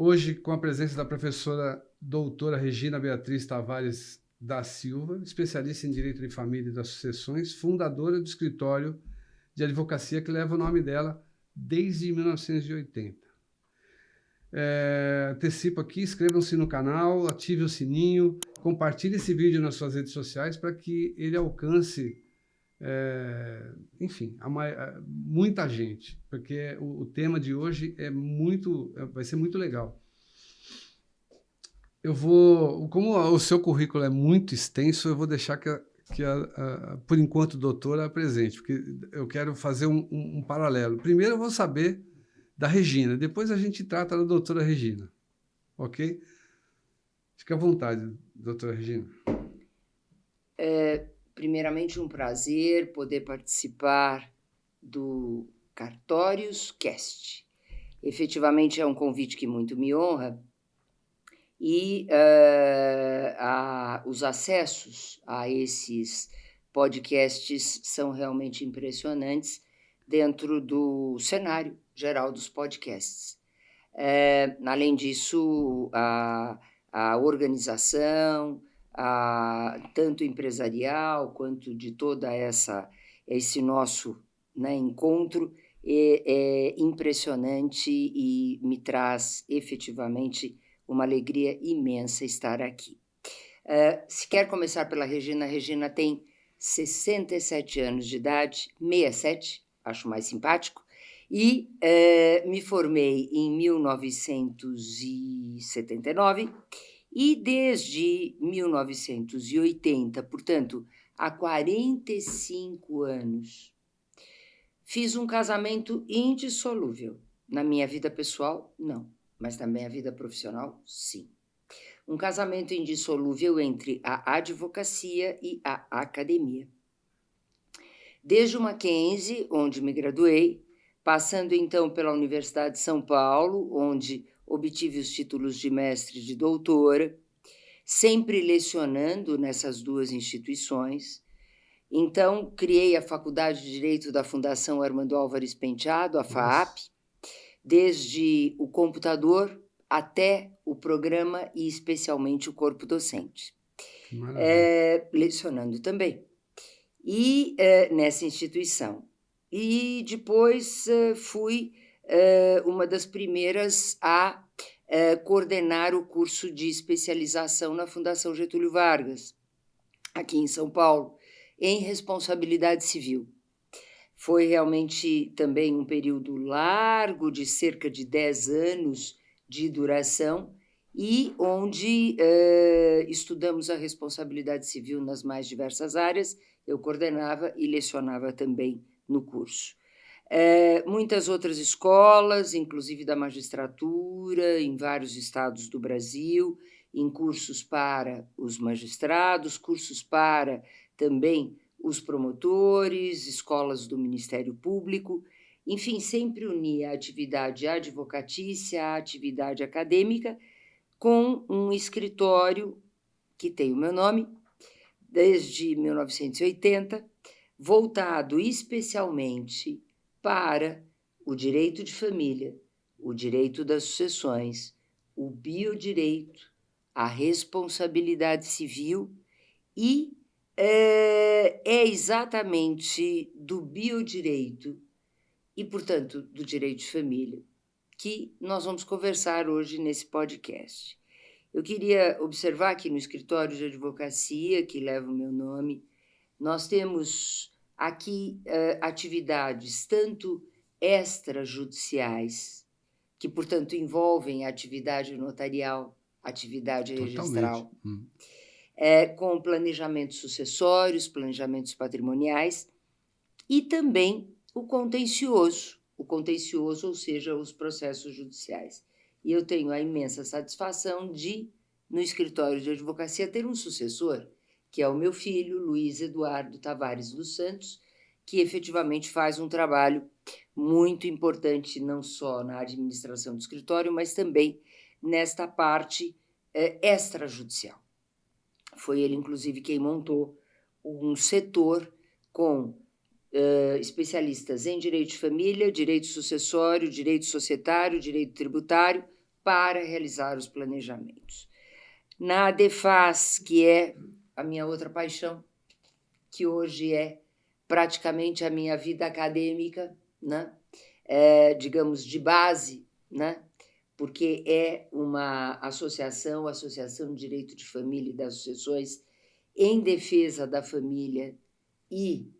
Hoje, com a presença da professora doutora Regina Beatriz Tavares da Silva, especialista em Direito de Família e das Sucessões, fundadora do escritório de advocacia que leva o nome dela desde 1980. Antecipo aqui, inscrevam-se no canal, ative o sininho, compartilhe esse vídeo nas suas redes sociais para que ele alcance, enfim, muita gente, porque o tema de hoje vai ser muito legal. Como o seu currículo é muito extenso, eu vou deixar que por enquanto, doutora apresente, porque eu quero fazer um paralelo. Primeiro eu vou saber da Regina, depois a gente trata da doutora Regina, ok? Fique à vontade, doutora Regina. Primeiramente, um prazer poder participar do Cartórios Cast. Efetivamente, é um convite que muito me honra, e os acessos a esses podcasts são realmente impressionantes dentro do cenário geral dos podcasts. Além disso, a organização, tanto empresarial quanto de toda esse nosso, né, encontro é impressionante e me traz efetivamente uma alegria imensa estar aqui. Se quer começar pela Regina, a Regina tem 67 anos de idade, 67, acho mais simpático, e me formei em 1979 e desde 1980, portanto, há 45 anos, fiz um casamento indissolúvel. Na minha vida pessoal, não, mas na minha vida profissional, sim. Um casamento indissolúvel entre a advocacia e a academia. Desde o Mackenzie, onde me graduei, passando então pela Universidade de São Paulo, onde obtive os títulos de mestre e de doutora, sempre lecionando nessas duas instituições. Então, criei a Faculdade de Direito da Fundação Armando Álvares Penteado, a FAAP, desde o computador até o programa e especialmente o corpo docente. Lecionando também. E nessa instituição. E depois fui uma das primeiras a coordenar o curso de especialização na Fundação Getúlio Vargas, aqui em São Paulo, em responsabilidade civil. Foi realmente também um período largo, de cerca de 10 anos de duração, e onde estudamos a responsabilidade civil nas mais diversas áreas. Eu coordenava e lecionava também no curso. Muitas outras escolas, inclusive da magistratura, em vários estados do Brasil, em cursos para os magistrados, cursos para também os promotores, escolas do Ministério Público, enfim, sempre unia a atividade advocatícia à atividade acadêmica, com um escritório que tem o meu nome, desde 1980, voltado especialmente para o direito de família, o direito das sucessões, o biodireito, a responsabilidade civil e é exatamente do biodireito e, portanto, do direito de família que nós vamos conversar hoje nesse podcast. Eu queria observar que no escritório de advocacia, que leva o meu nome, nós temos aqui atividades tanto extrajudiciais, que, portanto, envolvem a atividade notarial, atividade registral, com planejamentos sucessórios, planejamentos patrimoniais, e também o contencioso, ou seja, os processos judiciais. E eu tenho a imensa satisfação de, no escritório de advocacia, ter um sucessor, que é o meu filho, Luiz Eduardo Tavares dos Santos, que efetivamente faz um trabalho muito importante, não só na administração do escritório, mas também nesta parte extrajudicial. Foi ele, inclusive, quem montou um setor com especialistas em direito de família, direito sucessório, direito societário, direito tributário, para realizar os planejamentos. Na ADEFAS, que é a minha outra paixão, que hoje é praticamente a minha vida acadêmica, né? Digamos, de base, né? Porque é uma Associação de Direito de Família e das Sucessões em defesa da família e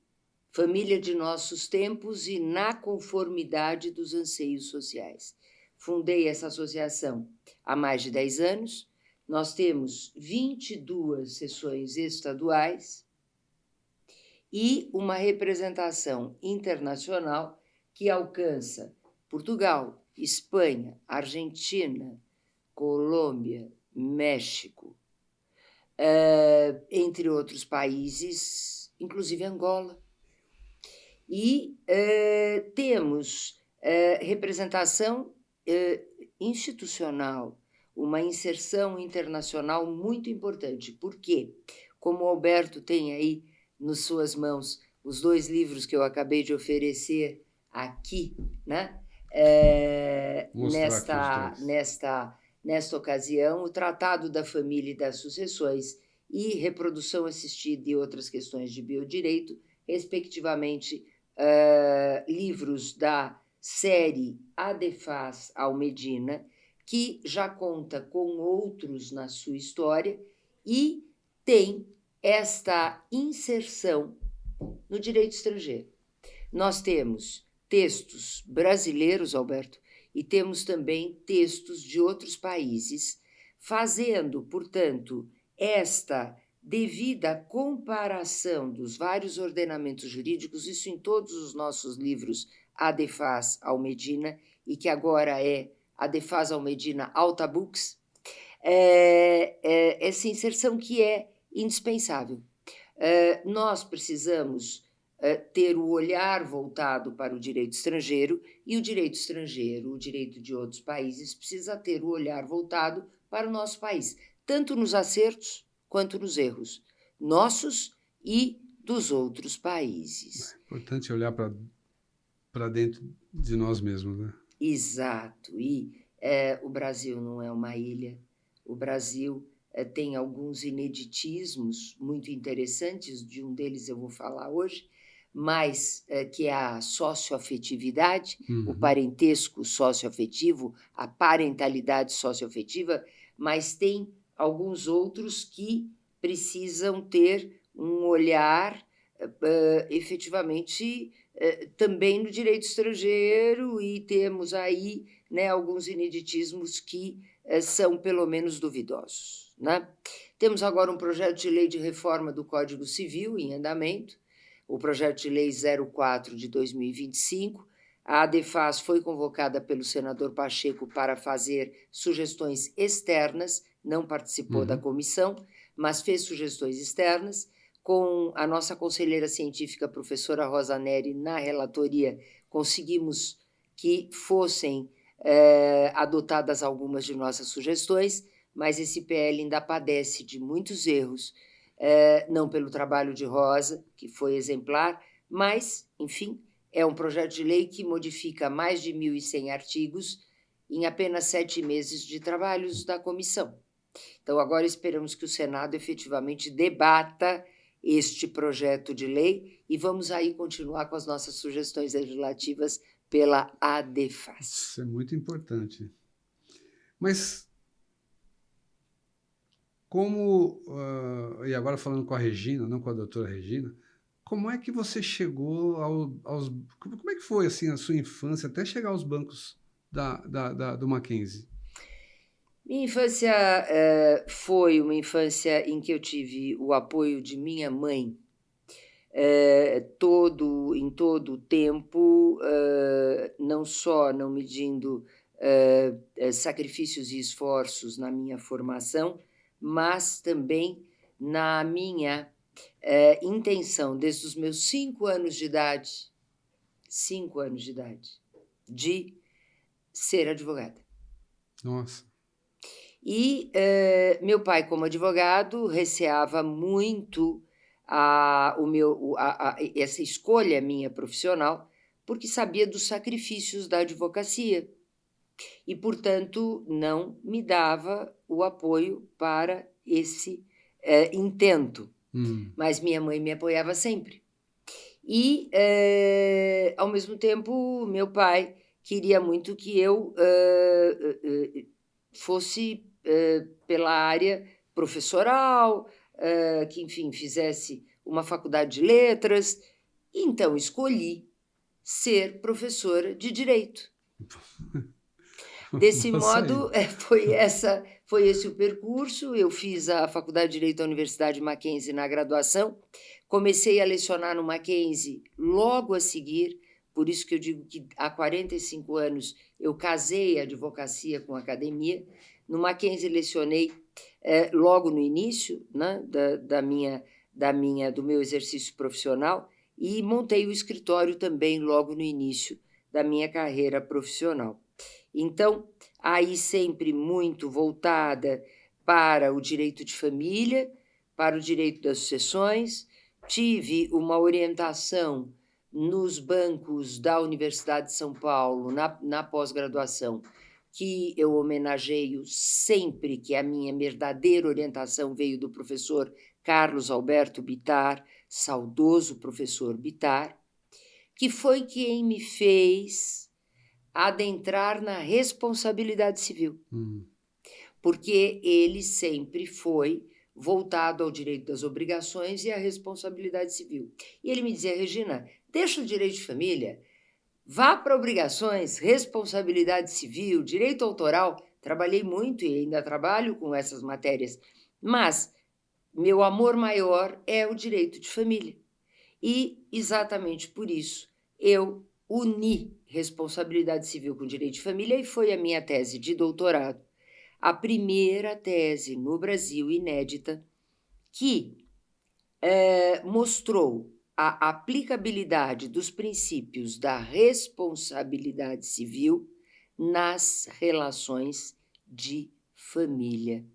família de nossos tempos e na conformidade dos anseios sociais. Fundei essa associação há mais de 10 anos. Nós temos 22 seções estaduais e uma representação internacional que alcança Portugal, Espanha, Argentina, Colômbia, México, entre outros países, inclusive Angola. E temos representação institucional, uma inserção internacional muito importante. Por quê? Como o Alberto tem aí nas suas mãos os 2 livros que eu acabei de oferecer aqui, né? Nesta ocasião, o Tratado da Família e das Sucessões e Reprodução Assistida e outras questões de biodireito, respectivamente, livros da série ADEFAS Almedina, que já conta com outros na sua história e tem esta inserção no direito estrangeiro. Nós temos textos brasileiros, Alberto, e temos também textos de outros países, fazendo, portanto, esta devida comparação dos vários ordenamentos jurídicos, isso em todos os nossos livros ADEFAS Almedina, e que agora é ADEFAS Almedina Alta Books, essa inserção que é indispensável. Nós precisamos ter o olhar voltado para o direito estrangeiro, e o direito estrangeiro, o direito de outros países, precisa ter o olhar voltado para o nosso país, tanto nos acertos quanto nos erros, nossos e dos outros países. É importante olhar para dentro de nós mesmos, né? Exato. E o Brasil não é uma ilha. O Brasil tem alguns ineditismos muito interessantes, de um deles eu vou falar hoje, mas que é a socioafetividade, o parentesco socioafetivo, a parentalidade socioafetiva, mas tem alguns outros que precisam ter um olhar efetivamente também no direito estrangeiro, e temos aí, né, alguns ineditismos que são pelo menos duvidosos, né? Temos agora um projeto de lei de reforma do Código Civil em andamento, o projeto de lei 04 de 2025. A ADEFAS foi convocada pelo senador Pacheco para fazer sugestões externas, não participou da comissão, mas fez sugestões externas. Com a nossa conselheira científica, professora Rosa Neri, na relatoria, conseguimos que fossem adotadas algumas de nossas sugestões, mas esse PL ainda padece de muitos erros, não pelo trabalho de Rosa, que foi exemplar, mas, enfim, é um projeto de lei que modifica mais de 1.100 artigos em apenas 7 meses de trabalhos da comissão. Então, agora esperamos que o Senado efetivamente debata este projeto de lei e vamos aí continuar com as nossas sugestões legislativas pela ADEFAS. Isso é muito importante. Mas como, e agora falando com a Regina, não com a doutora Regina, como é que você chegou como é que foi assim, a sua infância até chegar aos bancos do Mackenzie? Minha infância foi uma infância em que eu tive o apoio de minha mãe em todo o tempo, não só não medindo sacrifícios e esforços na minha formação, mas também na minha intenção, desde os meus 5 anos de idade, de ser advogada. Nossa. E meu pai, como advogado, receava muito essa escolha minha profissional, porque sabia dos sacrifícios da advocacia. e, portanto, não me dava o apoio para esse intento. Mas minha mãe me apoiava sempre. E, ao mesmo tempo, meu pai queria muito que eu fosse pela área professoral, que, enfim, fizesse uma faculdade de letras. Então, escolhi ser professora de direito. Desse modo, foi esse o percurso. Eu fiz a Faculdade de Direito da Universidade Mackenzie na graduação, comecei a lecionar no Mackenzie logo a seguir, por isso que eu digo que há 45 anos eu casei a advocacia com a academia. No Mackenzie lecionei logo no início, né, do meu exercício profissional, e montei o escritório também logo no início da minha carreira profissional. Então, aí sempre muito voltada para o direito de família, para o direito das sucessões. Tive uma orientação nos bancos da Universidade de São Paulo, na pós-graduação, que eu homenageio sempre, que a minha verdadeira orientação veio do professor Carlos Alberto Bittar, saudoso professor Bittar, que foi quem me fez adentrar na responsabilidade civil, porque ele sempre foi voltado ao direito das obrigações e à responsabilidade civil. E ele me dizia: Regina, deixa o direito de família, vá para obrigações, responsabilidade civil, direito autoral. Trabalhei muito e ainda trabalho com essas matérias, mas meu amor maior é o direito de família. E, exatamente por isso, eu uni responsabilidade civil com direito de família e foi a minha tese de doutorado. A primeira tese no Brasil inédita que mostrou a aplicabilidade dos princípios da responsabilidade civil nas relações de família.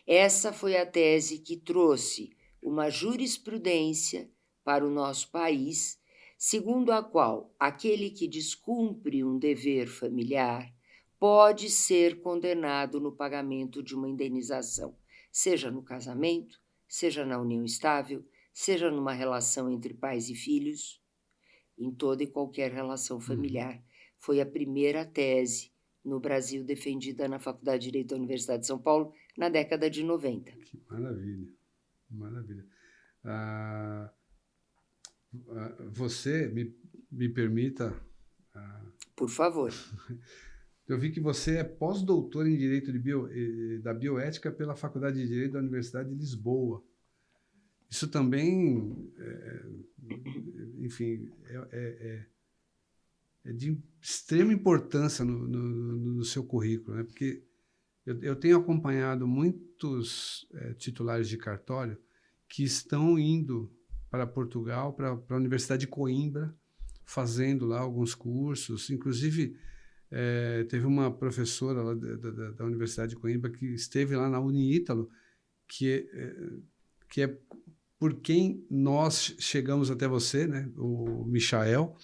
Essa foi a tese que trouxe uma jurisprudência para o nosso país, segundo a qual aquele que descumpre um dever familiar pode ser condenado no pagamento de uma indenização, seja no casamento, seja na união estável, seja numa relação entre pais e filhos, em toda e qualquer relação familiar. Foi a primeira tese no Brasil defendida na Faculdade de Direito da Universidade de São Paulo na década de 90. Que maravilha, maravilha. Você me permita... Por favor. Eu vi que você é pós-doutor em Direito da Bioética pela Faculdade de Direito da Universidade de Lisboa. Isso também, enfim, é de extrema importância no seu currículo, né? Porque eu tenho acompanhado muitos titulares de cartório que estão indo para Portugal, para a Universidade de Coimbra, fazendo lá alguns cursos. Inclusive, teve uma professora lá da Universidade de Coimbra que esteve lá na Uniítalo, que é por quem nós chegamos até você, né? O Michael.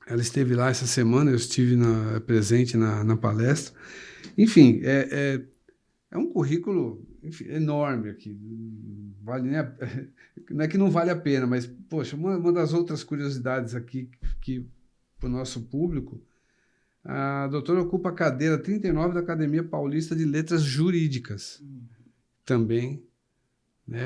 Ela esteve lá essa semana, eu estive presente na palestra. Enfim, é um currículo, enfim, enorme aqui. Vale, né? Não é que não vale a pena, mas, poxa, uma das outras curiosidades aqui que para o nosso público, a doutora ocupa a cadeira 39 da Academia Paulista de Letras Jurídicas. Também, né,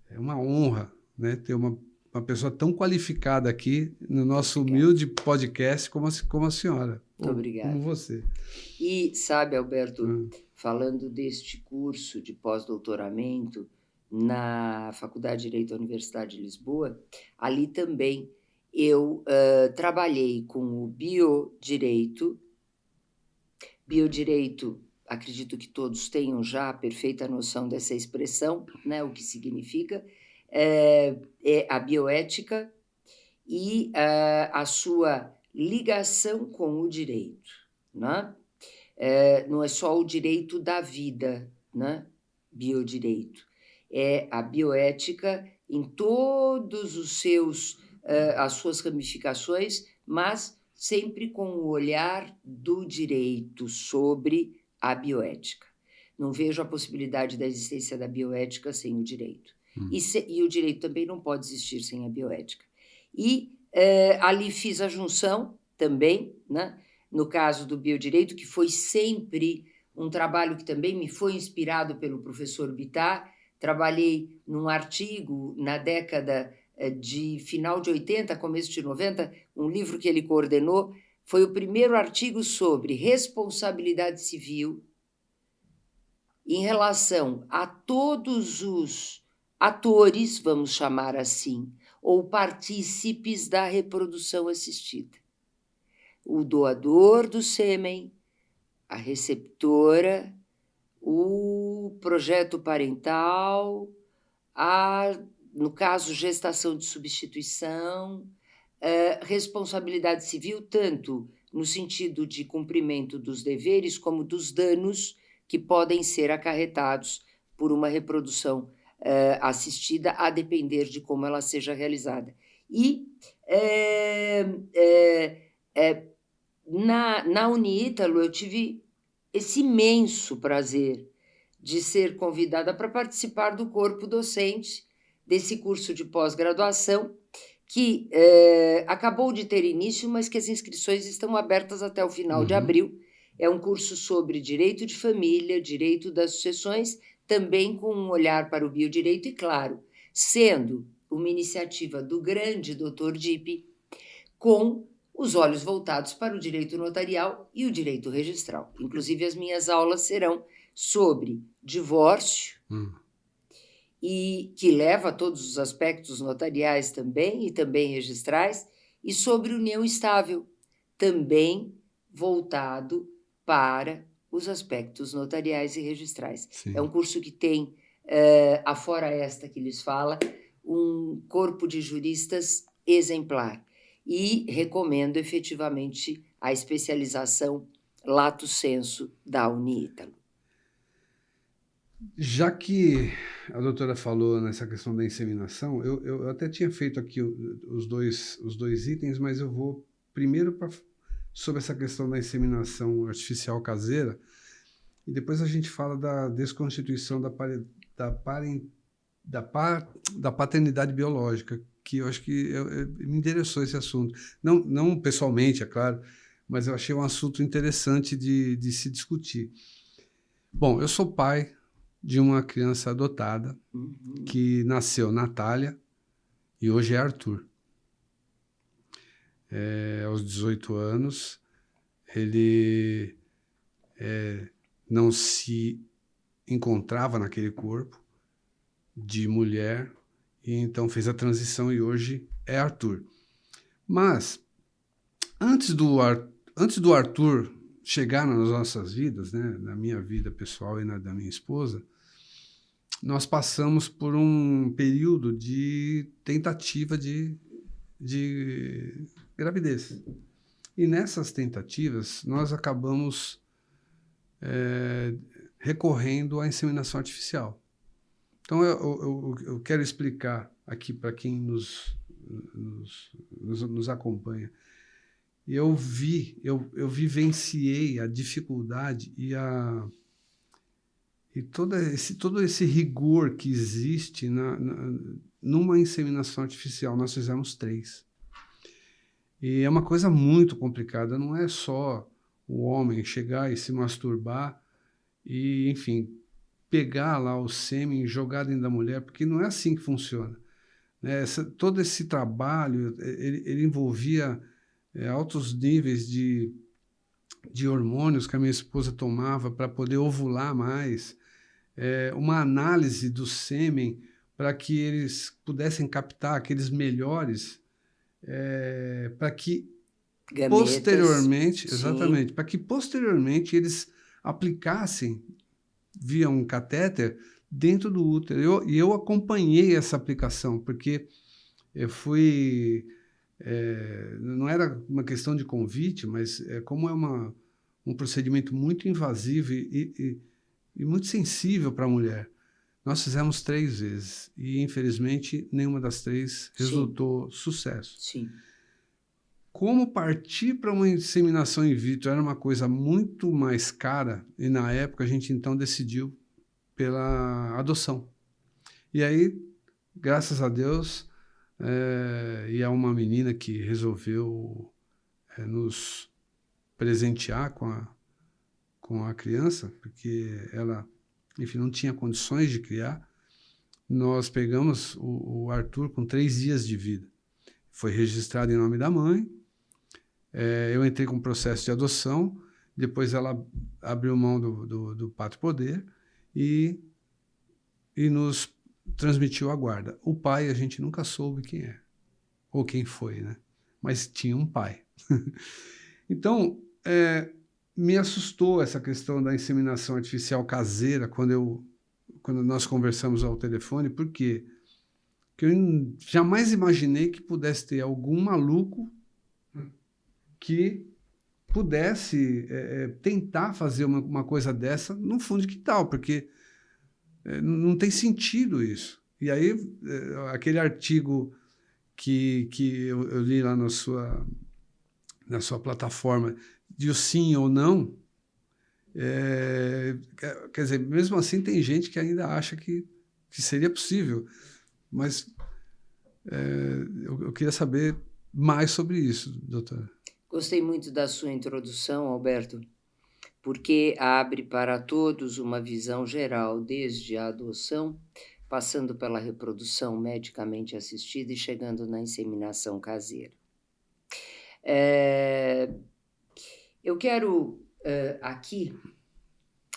é uma honra, né, ter uma pessoa tão qualificada aqui no nosso humilde podcast como a senhora. Muito obrigada. Como você. E, sabe, Alberto, falando deste curso de pós-doutoramento na Faculdade de Direito da Universidade de Lisboa, ali também eu trabalhei com o biodireito. Biodireito, acredito que todos tenham já a perfeita noção dessa expressão, né, o que significa, é a bioética e a sua ligação com o direito, né? Não é só o direito da vida, né? Biodireito. É a bioética em todos os seus as suas ramificações, mas sempre com o olhar do direito sobre a bioética. Não vejo a possibilidade da existência da bioética sem o direito. E o direito também não pode existir sem a bioética. E ali fiz a junção também, né? No caso do biodireito, que foi sempre um trabalho que também me foi inspirado pelo professor Bittar. Trabalhei num artigo na década de final de 80, começo de 90, um livro que ele coordenou, foi o primeiro artigo sobre responsabilidade civil em relação a todos os atores, vamos chamar assim, ou partícipes da reprodução assistida. O doador do sêmen, a receptora, o projeto parental, no caso, gestação de substituição, responsabilidade civil, tanto no sentido de cumprimento dos deveres como dos danos que podem ser acarretados por uma reprodução assistida, a depender de como ela seja realizada. E na Uniítalo eu tive esse imenso prazer de ser convidada para participar do corpo docente desse curso de pós-graduação, que acabou de ter início, mas que as inscrições estão abertas até o final de abril. É um curso sobre direito de família, direito das sucessões, também com um olhar para o biodireito e, claro, sendo uma iniciativa do grande Dr. Dipe, com os olhos voltados para o direito notarial e o direito registral. Inclusive, as minhas aulas serão sobre divórcio, e que leva a todos os aspectos notariais também, e também registrais, e sobre união estável, também voltado para os aspectos notariais e registrais. Sim. É um curso que tem, afora esta que lhes fala, um corpo de juristas exemplar. E recomendo efetivamente a especialização lato sensu da Uniítalo. Já que a doutora falou nessa questão da inseminação, eu até tinha feito aqui os dois itens, mas eu vou primeiro sobre essa questão da inseminação artificial caseira, e depois a gente fala da desconstituição da paternidade biológica, que eu acho que me interessou esse assunto. Não pessoalmente, é claro, mas eu achei um assunto interessante de se discutir. Bom, eu sou pai de uma criança adotada que nasceu Natália e hoje é Arthur. Aos 18 anos, ele não se encontrava naquele corpo de mulher, e então fez a transição e hoje é Arthur. Mas, antes do Arthur chegar nas nossas vidas, né, na minha vida pessoal e na da minha esposa, nós passamos por um período de tentativa de gravidez. E nessas tentativas, nós acabamos recorrendo à inseminação artificial. Então, eu quero explicar aqui para quem nos acompanha. Eu vivenciei a dificuldade e todo esse rigor que existe numa inseminação artificial. Nós fizemos 3. E é uma coisa muito complicada, não é só o homem chegar e se masturbar e, enfim, pegar lá o sêmen e jogar dentro da mulher, porque não é assim que funciona. Todo esse trabalho, ele envolvia altos níveis de hormônios que a minha esposa tomava para poder ovular mais, uma análise do sêmen para que eles pudessem captar aqueles melhores, para que Gametas, posteriormente, sim. exatamente, para que posteriormente eles aplicassem via um catéter dentro do útero. E eu acompanhei essa aplicação, porque eu fui... não era uma questão de convite, mas como é um procedimento muito invasivo e muito sensível para a mulher. Nós fizemos 3 vezes e, infelizmente, nenhuma das 3 resultou sucesso. Sim. como partir para uma inseminação in vitro era uma coisa muito mais cara, e na época a gente então decidiu pela adoção. E aí, graças a Deus, e a uma menina que resolveu nos presentear com a criança, porque ela, enfim, não tinha condições de criar, nós pegamos o Arthur com 3 dias de vida. Foi registrado em nome da mãe, eu entrei com o processo de adoção, depois ela abriu mão do pátrio poder e nos transmitiu a guarda. O pai a gente nunca soube quem é, ou quem foi, né? Mas tinha um pai. Então, me assustou essa questão da inseminação artificial caseira quando nós conversamos ao telefone, porque eu jamais imaginei que pudesse ter algum maluco que pudesse tentar fazer uma coisa dessa no fundo de quintal, porque não tem sentido isso. E aí, aquele artigo que eu li lá na sua plataforma, de o sim ou não, quer dizer, mesmo assim tem gente que ainda acha que seria possível, mas eu queria saber mais sobre isso, doutora. Gostei muito da sua introdução, Alberto, porque abre para todos uma visão geral, desde a adoção, passando pela reprodução medicamente assistida e chegando na inseminação caseira. Eu quero aqui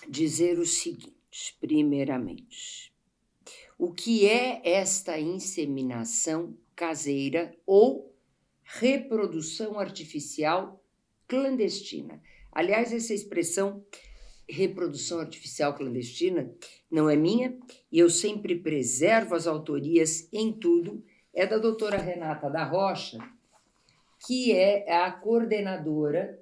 dizer o seguinte, primeiramente. O que é esta inseminação caseira ou reprodução artificial clandestina? Aliás, essa expressão reprodução artificial clandestina não é minha e eu sempre preservo as autorias em tudo. É da doutora Renata da Rocha, que é a coordenadora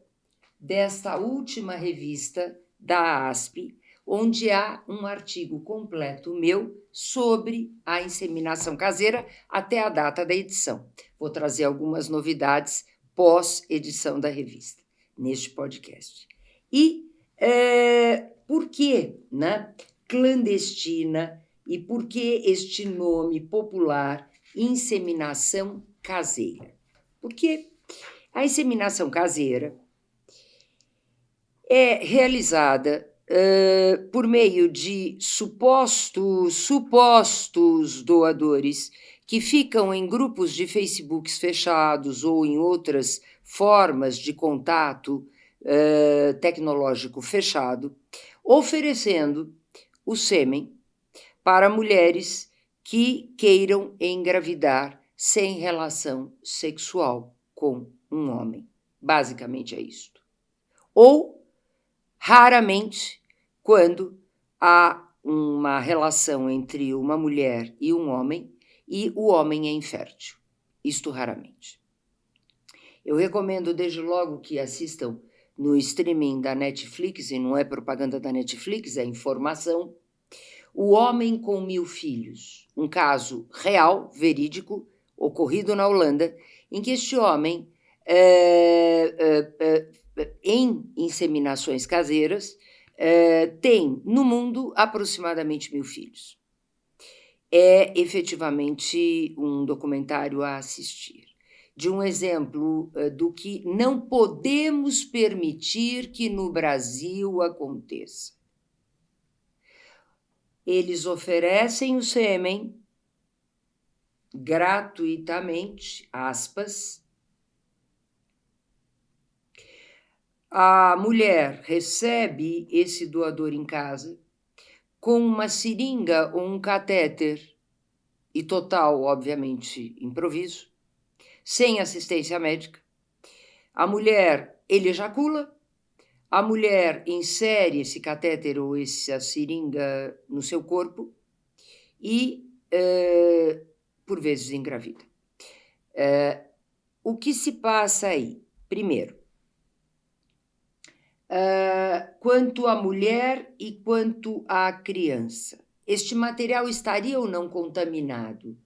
desta última revista da ASP, onde há um artigo completo meu sobre a inseminação caseira até a data da edição. Vou trazer algumas novidades pós-edição da revista, neste podcast. E por que, né, clandestina e por que este nome popular, inseminação caseira? Porque a inseminação caseira é realizada por meio de supostos doadores que ficam em grupos de Facebooks fechados ou em outras formas de contato tecnológico fechado, oferecendo o sêmen para mulheres que queiram engravidar sem relação sexual com um homem. Basicamente é isto. Ou raramente, quando há uma relação entre uma mulher e um homem e o homem é infértil. Isto raramente. Eu recomendo desde logo que assistam no streaming da Netflix, e não é propaganda da Netflix, é informação, O Homem com 1000 Filhos, um caso real, verídico, ocorrido na Holanda, em que este homem em inseminações caseiras, tem no mundo aproximadamente 1000 filhos. É efetivamente um documentário a assistir, de um exemplo do que não podemos permitir que no Brasil aconteça. Eles oferecem o sêmen gratuitamente, aspas. A mulher recebe esse doador em casa com uma seringa ou um catéter, e total, obviamente, improviso, sem assistência médica. A mulher, ele ejacula, a mulher insere esse catéter ou essa seringa no seu corpo e, por vezes, engravida. O que se passa aí? Primeiro, quanto à mulher e quanto à criança. Este material estaria ou não contaminado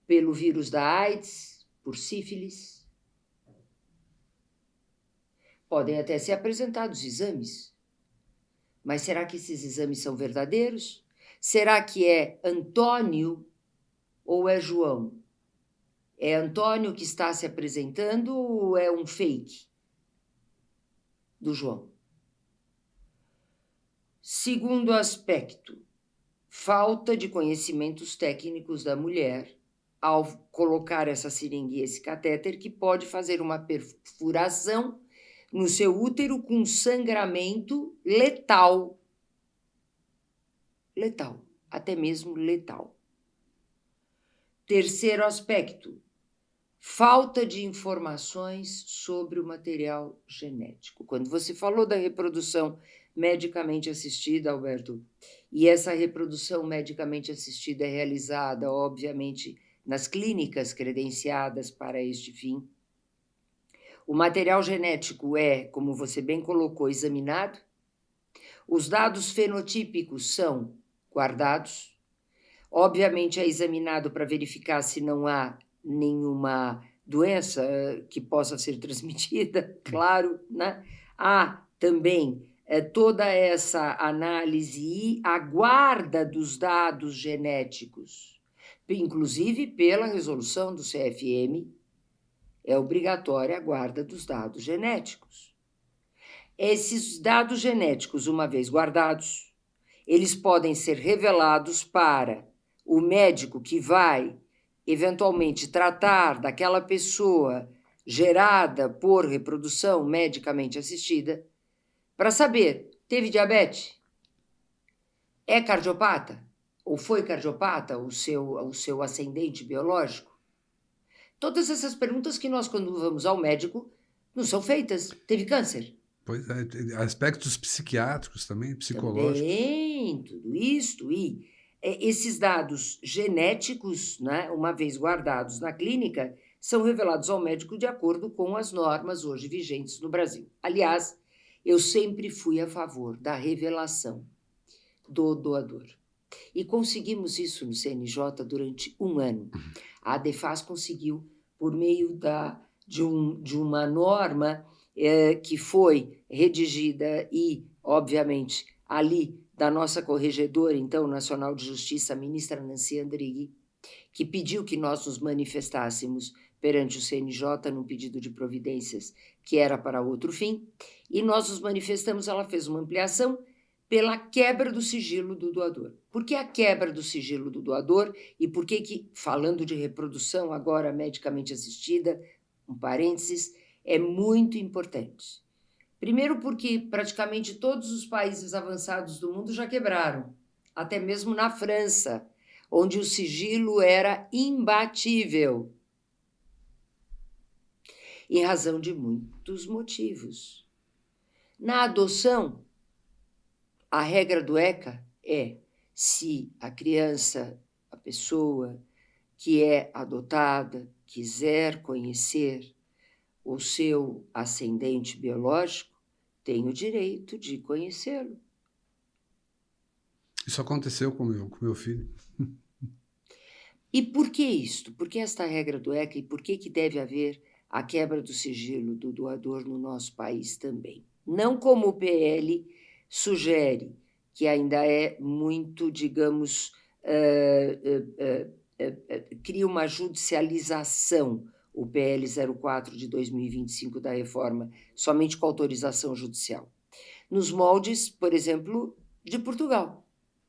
pelo vírus da AIDS, por sífilis? Podem até ser apresentados exames, mas será que esses exames são verdadeiros? Será que é Antônio ou é João? É Antônio que está se apresentando ou é um fake do João? Segundo aspecto, falta de conhecimentos técnicos da mulher ao colocar essa seringa e esse catéter, que pode fazer uma perfuração no seu útero com sangramento letal. Letal, até mesmo letal. Terceiro aspecto, falta de informações sobre o material genético. Quando você falou da reprodução medicamente assistida, Alberto, e essa reprodução medicamente assistida é realizada, obviamente, nas clínicas credenciadas para este fim, o material genético é, como você bem colocou, examinado, os dados fenotípicos são guardados, obviamente é examinado para verificar se não há nenhuma doença que possa ser transmitida, claro, né? Há também toda essa análise e a guarda dos dados genéticos, inclusive pela resolução do CFM, é obrigatória a guarda dos dados genéticos. Esses dados genéticos, uma vez guardados, eles podem ser revelados para o médico que vai eventualmente tratar daquela pessoa gerada por reprodução medicamente assistida, para saber, teve diabetes? É cardiopata? Ou foi cardiopata o seu ascendente biológico? Todas essas perguntas que nós, quando vamos ao médico, não são feitas. Teve câncer? Pois é, tem aspectos psiquiátricos também, psicológicos. Também, tudo isto. E esses dados genéticos, né, uma vez guardados na clínica, são revelados ao médico de acordo com as normas hoje vigentes no Brasil. Aliás, eu sempre fui a favor da revelação do doador. E conseguimos isso no CNJ durante um ano. A ADEFAS conseguiu, por meio de uma norma que foi redigida e, obviamente, ali da nossa corregedora, então, Nacional de Justiça, a ministra Nancy Andrighi, que pediu que nós nos manifestássemos perante o CNJ num pedido de providências que era para outro fim, e nós nos manifestamos, ela fez uma ampliação pela quebra do sigilo do doador. Por que a quebra do sigilo do doador e por que, falando de reprodução agora medicamente assistida, um parênteses, é muito importante. Primeiro porque praticamente todos os países avançados do mundo já quebraram, até mesmo na França, onde o sigilo era imbatível, em razão de muitos motivos. Na adoção, a regra do ECA é se a criança, a pessoa que é adotada, quiser conhecer o seu ascendente biológico, tem o direito de conhecê-lo. Isso aconteceu com meu filho. E por que isto? Por que esta regra do ECA e por que deve haver a quebra do sigilo do doador no nosso país também? Não como o PL sugere, que ainda é muito, digamos, cria uma judicialização, o PL 04 de 2025 da reforma, somente com autorização judicial. Nos moldes, por exemplo, de Portugal.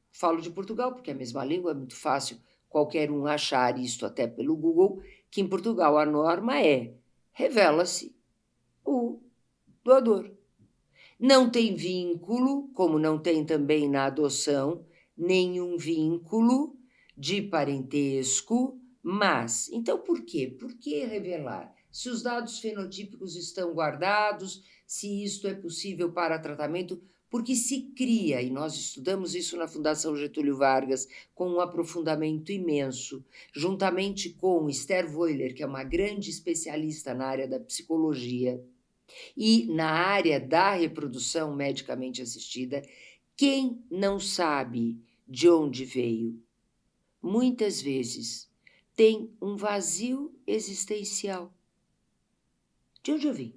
Falo de Portugal porque é a mesma língua, é muito fácil qualquer um achar isto até pelo Google, que em Portugal a norma é revela-se o doador. Não tem vínculo, como não tem também na adoção, nenhum vínculo de parentesco, mas, então por quê? Por que revelar? Se os dados fenotípicos estão guardados, se isto é possível para tratamento, porque se cria, e nós estudamos isso na Fundação Getúlio Vargas, com um aprofundamento imenso, juntamente com Esther Voiler, que é uma grande especialista na área da psicologia, e na área da reprodução medicamente assistida, quem não sabe de onde veio, muitas vezes tem um vazio existencial. De onde eu vim?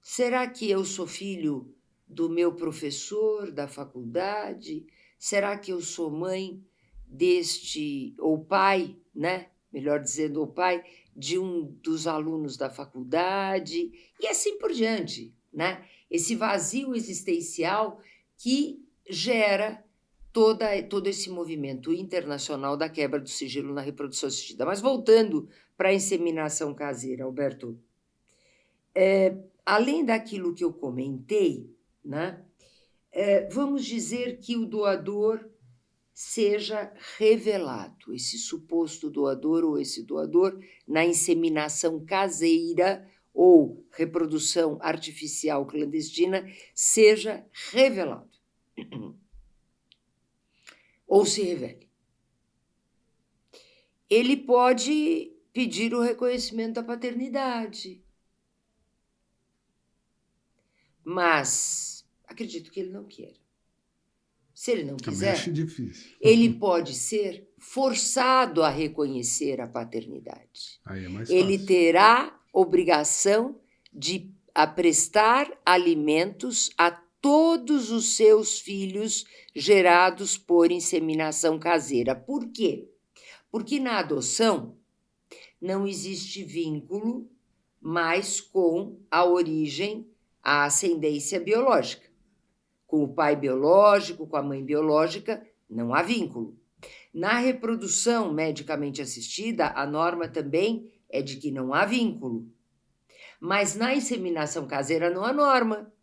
Será que eu sou filho do meu professor da faculdade? Será que eu sou mãe deste, ou pai, né? Melhor dizendo, ou pai de um dos alunos da faculdade? E assim por diante, né? Esse vazio existencial que gera todo esse movimento internacional da quebra do sigilo na reprodução assistida. Mas voltando para a inseminação caseira, Alberto, além daquilo que eu comentei, né, vamos dizer que o doador seja revelado, esse suposto doador ou esse doador na inseminação caseira ou reprodução artificial clandestina seja revelado ou se revele. Ele pode pedir o reconhecimento da paternidade, mas acredito que ele não queira. Se ele não quiser, acho difícil. Ele pode ser forçado a reconhecer a paternidade. Aí é mais ele fácil. Terá obrigação de prestar alimentos a todos os seus filhos gerados por inseminação caseira. Por quê? Porque na adoção não existe vínculo mais com a origem, a ascendência biológica. Com o pai biológico, com a mãe biológica, não há vínculo. Na reprodução medicamente assistida, a norma também é de que não há vínculo. Mas na inseminação caseira não há norma.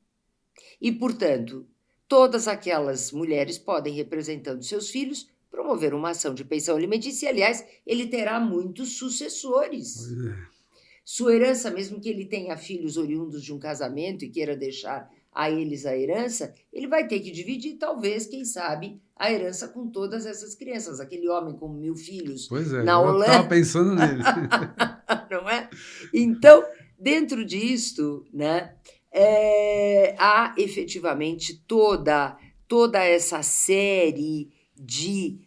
E, portanto, todas aquelas mulheres podem, representando seus filhos, promover uma ação de pensão alimentícia. E, aliás, ele terá muitos sucessores. Pois é. Sua herança, mesmo que ele tenha filhos oriundos de um casamento e queira deixar a eles a herança, ele vai ter que dividir, talvez, quem sabe, a herança com todas essas crianças. Aquele homem com 1000 filhos Pois é, na eu Holanda. estava pensando nele. Não é? Então, dentro disto, né, há efetivamente toda essa série de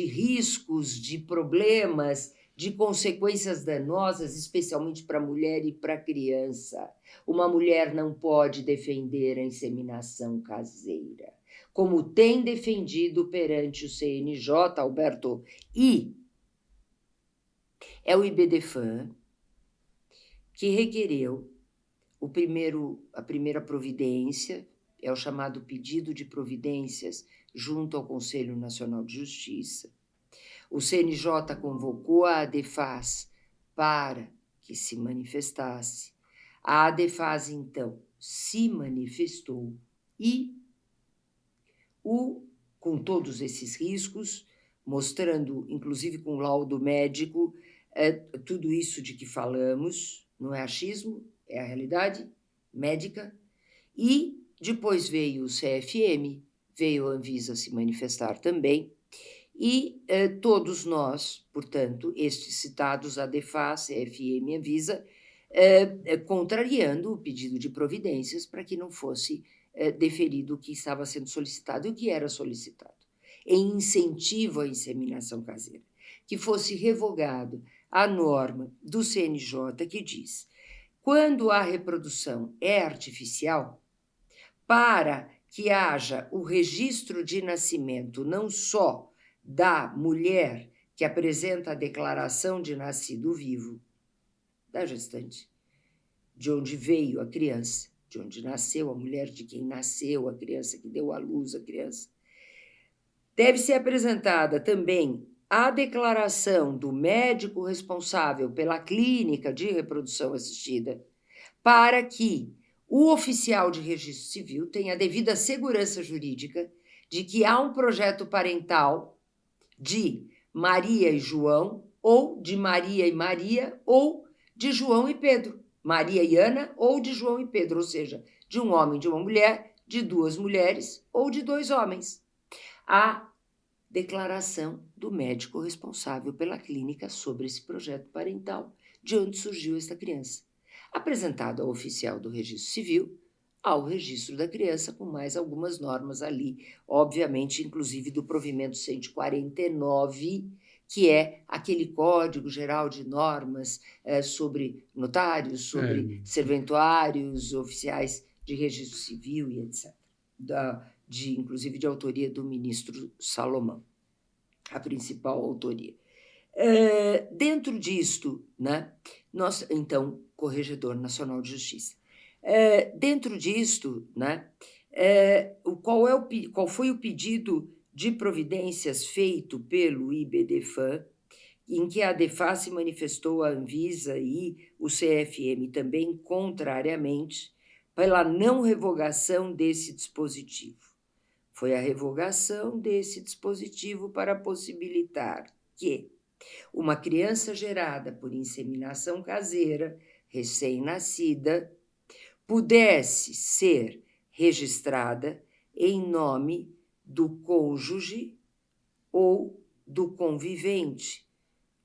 riscos, de problemas, de consequências danosas, especialmente para a mulher e para a criança. Uma mulher não pode defender a inseminação caseira, como tem defendido perante o CNJ, Alberto, e é o IBDFAN que requereu a primeira providência, é o chamado pedido de providências junto ao Conselho Nacional de Justiça. O CNJ convocou a ADEFAS para que se manifestasse. A ADEFAS, então, se manifestou e, com todos esses riscos, mostrando, inclusive com laudo médico, tudo isso de que falamos, não é achismo, é a realidade médica, e depois veio o CFM, veio a Anvisa se manifestar também, e todos nós, portanto, estes citados, ADEFAS, CFM e Anvisa, contrariando o pedido de providências para que não fosse deferido o que estava sendo solicitado e o que era solicitado, em incentivo à inseminação caseira, que fosse revogado a norma do CNJ que diz: quando a reprodução é artificial, para que haja o registro de nascimento não só da mulher que apresenta a declaração de nascido vivo, da gestante, de onde veio a criança, de onde nasceu a mulher, de quem nasceu a criança, que deu à luz a criança, deve ser apresentada também a declaração do médico responsável pela clínica de reprodução assistida, para que o oficial de registro civil tenha a devida segurança jurídica de que há um projeto parental de Maria e João, ou de Maria e Maria, ou de João e Pedro, Maria e Ana, ou de João e Pedro, ou seja, de um homem e de uma mulher, de 2 mulheres ou de 2 homens. A declaração do médico responsável pela clínica sobre esse projeto parental, de onde surgiu esta criança, apresentado ao oficial do registro civil, ao registro da criança, com mais algumas normas ali, obviamente, inclusive do provimento 149, que é aquele Código Geral de Normas sobre notários, sobre serventuários, oficiais de registro civil e etc. Inclusive de autoria do ministro Salomão, a principal autoria. Dentro disto, né, então, Corregedor Nacional de Justiça. Dentro disto, né, qual foi o pedido de providências feito pelo IBDFAN, em que a ADEFAS se manifestou a Anvisa e o CFM também contrariamente, pela não revogação desse dispositivo. Foi a revogação desse dispositivo para possibilitar que uma criança gerada por inseminação caseira, recém-nascida, pudesse ser registrada em nome do cônjuge ou do convivente,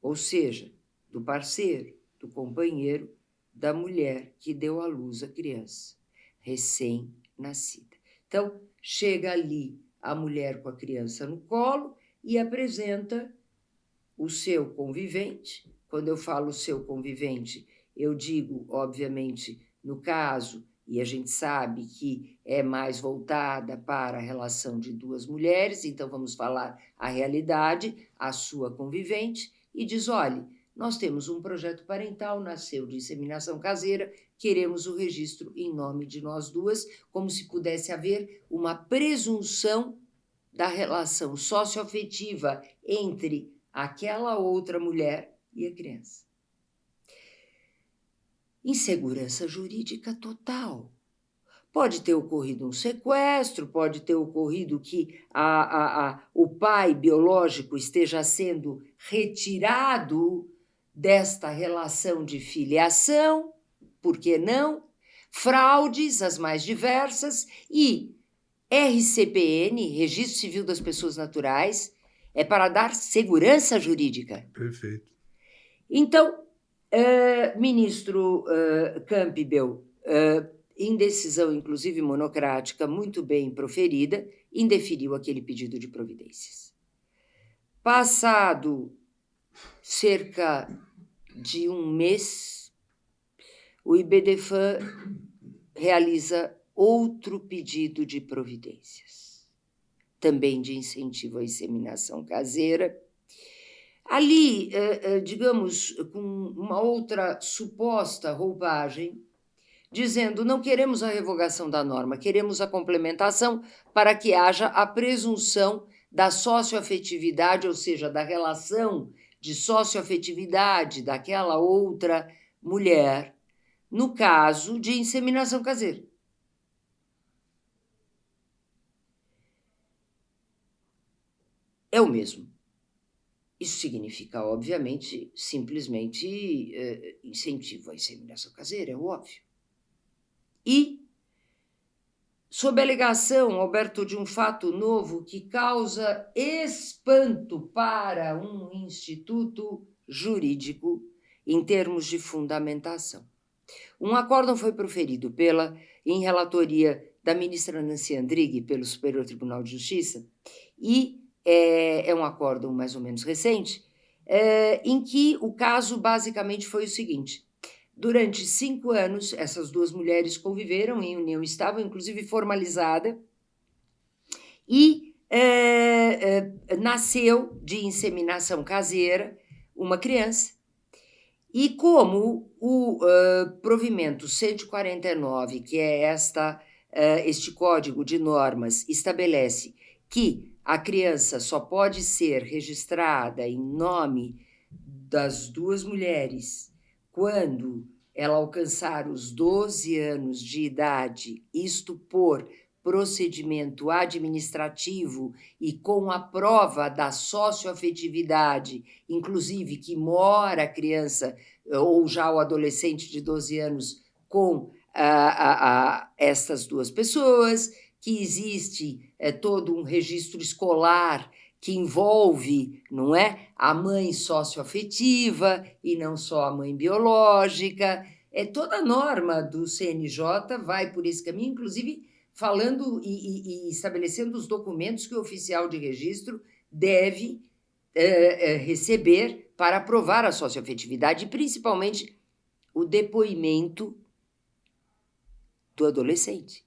ou seja, do parceiro, do companheiro da mulher que deu à luz a criança, recém-nascida. Então, chega ali a mulher com a criança no colo e apresenta o seu convivente. Quando eu falo seu convivente, eu digo, obviamente, no caso, e a gente sabe que é mais voltada para a relação de duas mulheres, então vamos falar a realidade, a sua convivente, e diz, olha, nós temos um projeto parental, nasceu de inseminação caseira, queremos o registro em nome de nós duas, como se pudesse haver uma presunção da relação socioafetiva entre aquela outra mulher e a criança. Insegurança jurídica total. Pode ter ocorrido um sequestro, pode ter ocorrido que o pai biológico esteja sendo retirado desta relação de filiação, por que não? Fraudes, as mais diversas, e RCPN, Registro Civil das Pessoas Naturais, é para dar segurança jurídica. Perfeito. Então, ministro Campbell, em decisão, inclusive monocrática, muito bem proferida, indeferiu aquele pedido de providências. Passado cerca de um mês, o IBDFAN realiza outro pedido de providências, também de incentivo à inseminação caseira, ali, digamos, com uma outra suposta roupagem, dizendo, não queremos a revogação da norma, queremos a complementação para que haja a presunção da socioafetividade, ou seja, da relação de socioafetividade daquela outra mulher, no caso de inseminação caseira. É o mesmo. Isso significa, obviamente, simplesmente incentivo à inseminação caseira, é óbvio. E, sob a alegação, Alberto, de um fato novo que causa espanto para um instituto jurídico em termos de fundamentação. Um acórdão foi proferido em relatoria da ministra Nancy Andrighi pelo Superior Tribunal de Justiça e é um acórdão mais ou menos recente, em que o caso basicamente foi o seguinte: durante 5 anos, essas duas mulheres conviveram em união estável, inclusive formalizada, e nasceu de inseminação caseira uma criança. E como o provimento 149, que é este código de normas, estabelece que a criança só pode ser registrada em nome das duas mulheres quando ela alcançar os 12 anos de idade, isto por procedimento administrativo e com a prova da socioafetividade, inclusive que mora a criança ou já o adolescente de 12 anos com essas duas pessoas, que existe todo um registro escolar que envolve, não é, a mãe socioafetiva e não só a mãe biológica. Toda a norma do CNJ vai por esse caminho, inclusive falando e estabelecendo os documentos que o oficial de registro deve receber para aprovar a socioafetividade, principalmente o depoimento do adolescente.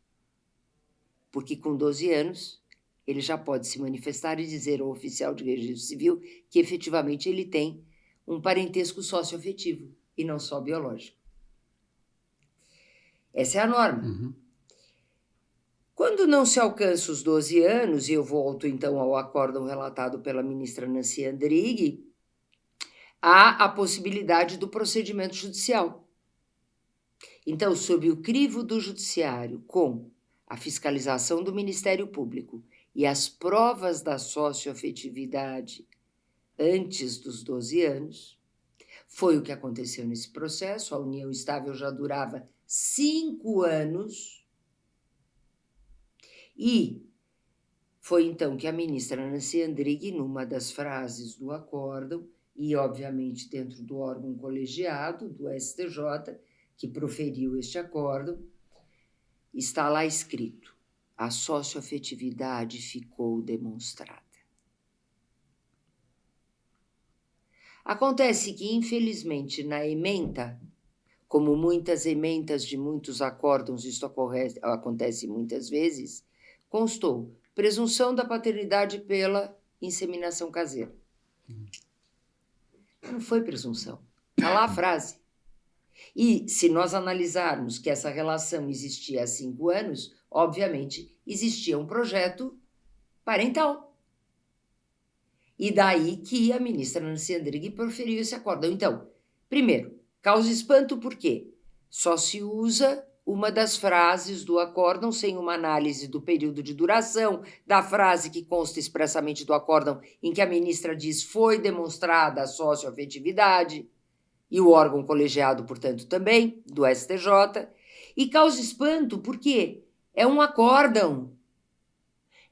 Porque com 12 anos, ele já pode se manifestar e dizer ao oficial de registro civil que efetivamente ele tem um parentesco socioafetivo e não só biológico. Essa é a norma. Uhum. Quando não se alcança os 12 anos, e eu volto então ao acórdão relatado pela ministra Nancy Andrighi, há a possibilidade do procedimento judicial. Então, sob o crivo do judiciário, com a fiscalização do Ministério Público e as provas da socioafetividade antes dos 12 anos, foi o que aconteceu nesse processo. A união estável já durava 5 anos e foi então que a ministra Nancy Andrighi, numa das frases do acórdão, e obviamente dentro do órgão colegiado do STJ, que proferiu este acórdão, está lá escrito: a socioafetividade ficou demonstrada. Acontece que, infelizmente, na ementa, como muitas ementas de muitos acórdãos, isto acontece muitas vezes, constou presunção da paternidade pela inseminação caseira. Não foi presunção. Está lá a frase. E se nós analisarmos que essa relação existia há 5 anos, obviamente existia um projeto parental. E daí que a ministra Nancy Andrighi proferiu esse acórdão. Então, primeiro, causa espanto por quê? Só se usa uma das frases do acórdão sem uma análise do período de duração, da frase que consta expressamente do acórdão em que a ministra diz foi demonstrada a socioafetividade, e o órgão colegiado, portanto, também, do STJ, e causa espanto porque é um acórdão,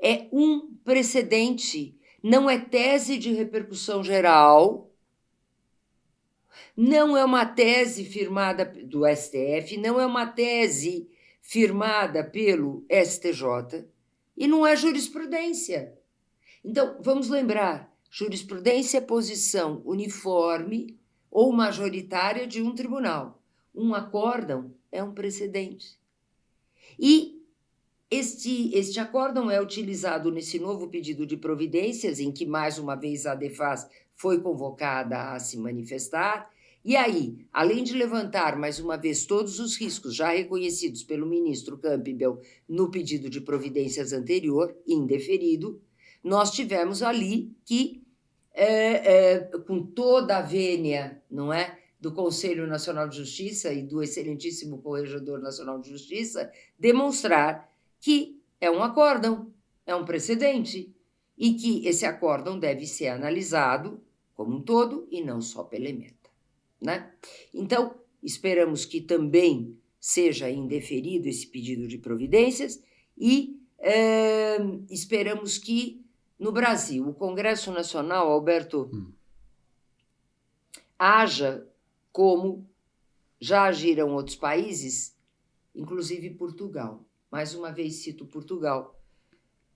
é um precedente, não é tese de repercussão geral, não é uma tese firmada do STF, não é uma tese firmada pelo STJ e não é jurisprudência. Então, vamos lembrar, jurisprudência é posição uniforme ou majoritária de um tribunal. Um acórdão é um precedente. E este acórdão é utilizado nesse novo pedido de providências, em que, mais uma vez, a DEFAS foi convocada a se manifestar. E aí, além de levantar, mais uma vez, todos os riscos já reconhecidos pelo ministro Campbell no pedido de providências anterior, indeferido, nós tivemos ali que, com toda a vênia, não é, do Conselho Nacional de Justiça e do excelentíssimo Corregedor Nacional de Justiça, demonstrar que é um acórdão, é um precedente, e que esse acórdão deve ser analisado como um todo e não só pela ementa. Né? Então, esperamos que também seja indeferido esse pedido de providências e esperamos que, no Brasil, o Congresso Nacional, Alberto, haja como já agiram outros países, inclusive Portugal. Mais uma vez cito Portugal,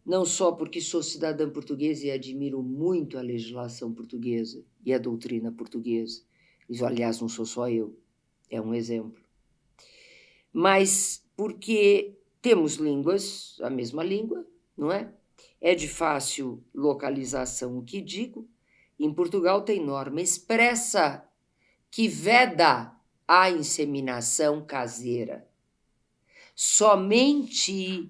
não só porque sou cidadã portuguesa e admiro muito a legislação portuguesa e a doutrina portuguesa. Isso, aliás, não sou só eu, é um exemplo. Mas porque temos línguas, a mesma língua, não é? É de fácil localização o que digo. Em Portugal tem norma expressa que veda a inseminação caseira. Somente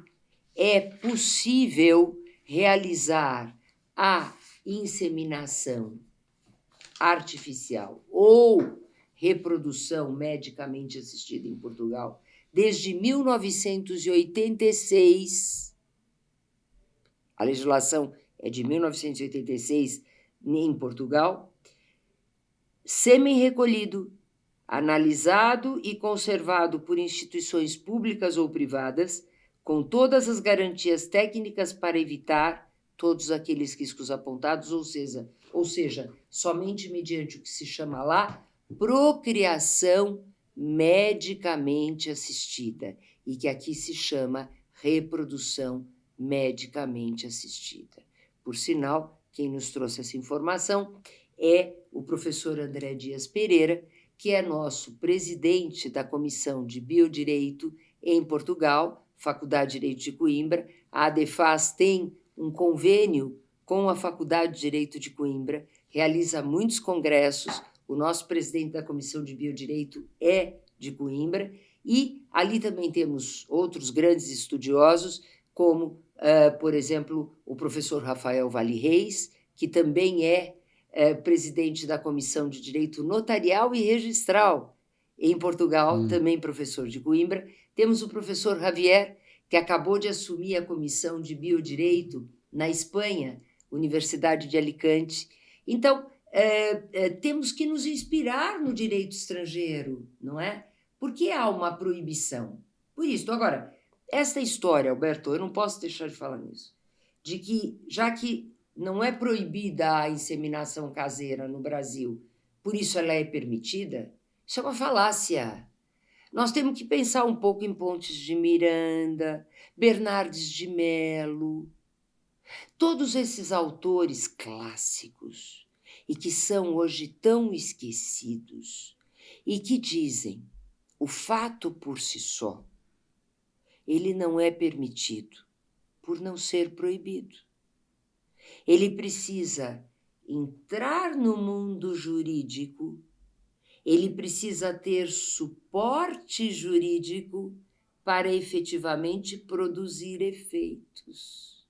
é possível realizar a inseminação artificial ou reprodução medicamente assistida em Portugal desde 1986. A legislação é de 1986 em Portugal. Sêmen recolhido, analisado e conservado por instituições públicas ou privadas, com todas as garantias técnicas para evitar todos aqueles riscos apontados, ou seja, somente mediante o que se chama lá procriação medicamente assistida, e que aqui se chama reprodução medicamente assistida. Por sinal, quem nos trouxe essa informação é o professor André Dias Pereira, que é nosso presidente da Comissão de Biodireito em Portugal, Faculdade de Direito de Coimbra. A ADEFAS tem um convênio com a Faculdade de Direito de Coimbra, realiza muitos congressos. O nosso presidente da Comissão de Biodireito é de Coimbra, e ali também temos outros grandes estudiosos, como, por exemplo, o professor Rafael Vale Reis, que também é presidente da Comissão de Direito Notarial e Registral em Portugal, também professor de Coimbra. Temos o professor Javier, que acabou de assumir a Comissão de Biodireito na Espanha, Universidade de Alicante. Então, temos que nos inspirar no direito estrangeiro, não é? Porque há uma proibição. Por isso, agora, esta história, Alberto, eu não posso deixar de falar nisso, de que, já que não é proibida a inseminação caseira no Brasil, por isso ela é permitida, isso é uma falácia. Nós temos que pensar um pouco em Pontes de Miranda, Bernardes de Melo, todos esses autores clássicos e que são hoje tão esquecidos e que dizem o fato por si só, ele não é permitido por não ser proibido. Ele precisa entrar no mundo jurídico, ele precisa ter suporte jurídico para efetivamente produzir efeitos,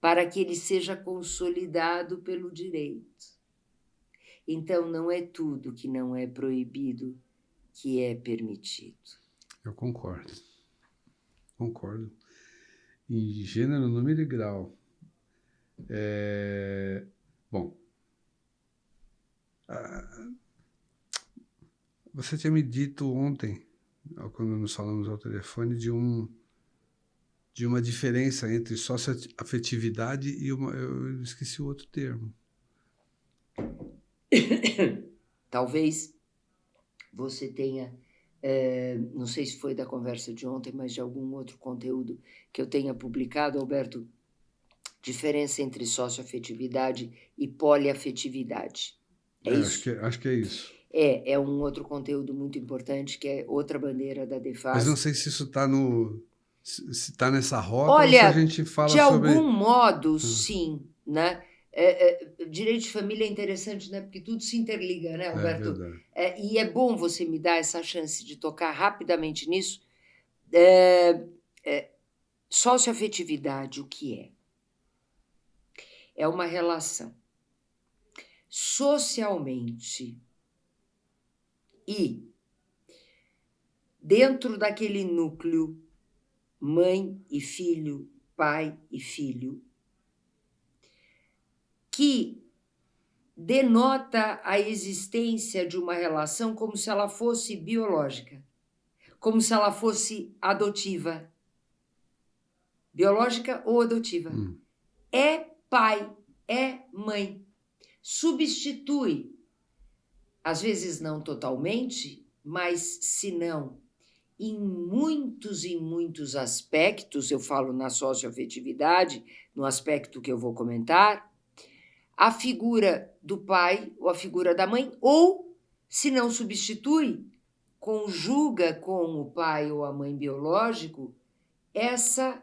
para que ele seja consolidado pelo direito. Então, não é tudo que não é proibido que é permitido. Eu concordo. Concordo. Em gênero, número e grau. Bom, você tinha me dito ontem, quando nos falamos ao telefone, de uma diferença entre socioafetividade e eu esqueci o outro termo. Talvez você tenha, não sei se foi da conversa de ontem, mas de algum outro conteúdo que eu tenha publicado, Alberto, diferença entre socioafetividade e poliafetividade. É isso? Acho que é isso. É um outro conteúdo muito importante, que é outra bandeira da DEFAS. Mas não sei se isso está se está nessa rota. Olha, ou se a gente fala de sobre... algum modo, sim, né? Direito de família é interessante, né? Porque tudo se interliga, né, Alberto? É verdade. E é bom você me dar essa chance de tocar rapidamente nisso. Socioafetividade, o que é? É uma relação socialmente e dentro daquele núcleo mãe e filho, pai e filho, que denota a existência de uma relação como se ela fosse biológica, como se ela fosse adotiva, biológica ou adotiva. É pai, é mãe. Substitui, às vezes não totalmente, mas se não, em muitos aspectos, eu falo na socioafetividade, no aspecto que eu vou comentar, a figura do pai ou a figura da mãe, ou, se não substitui, conjuga com o pai ou a mãe biológico essa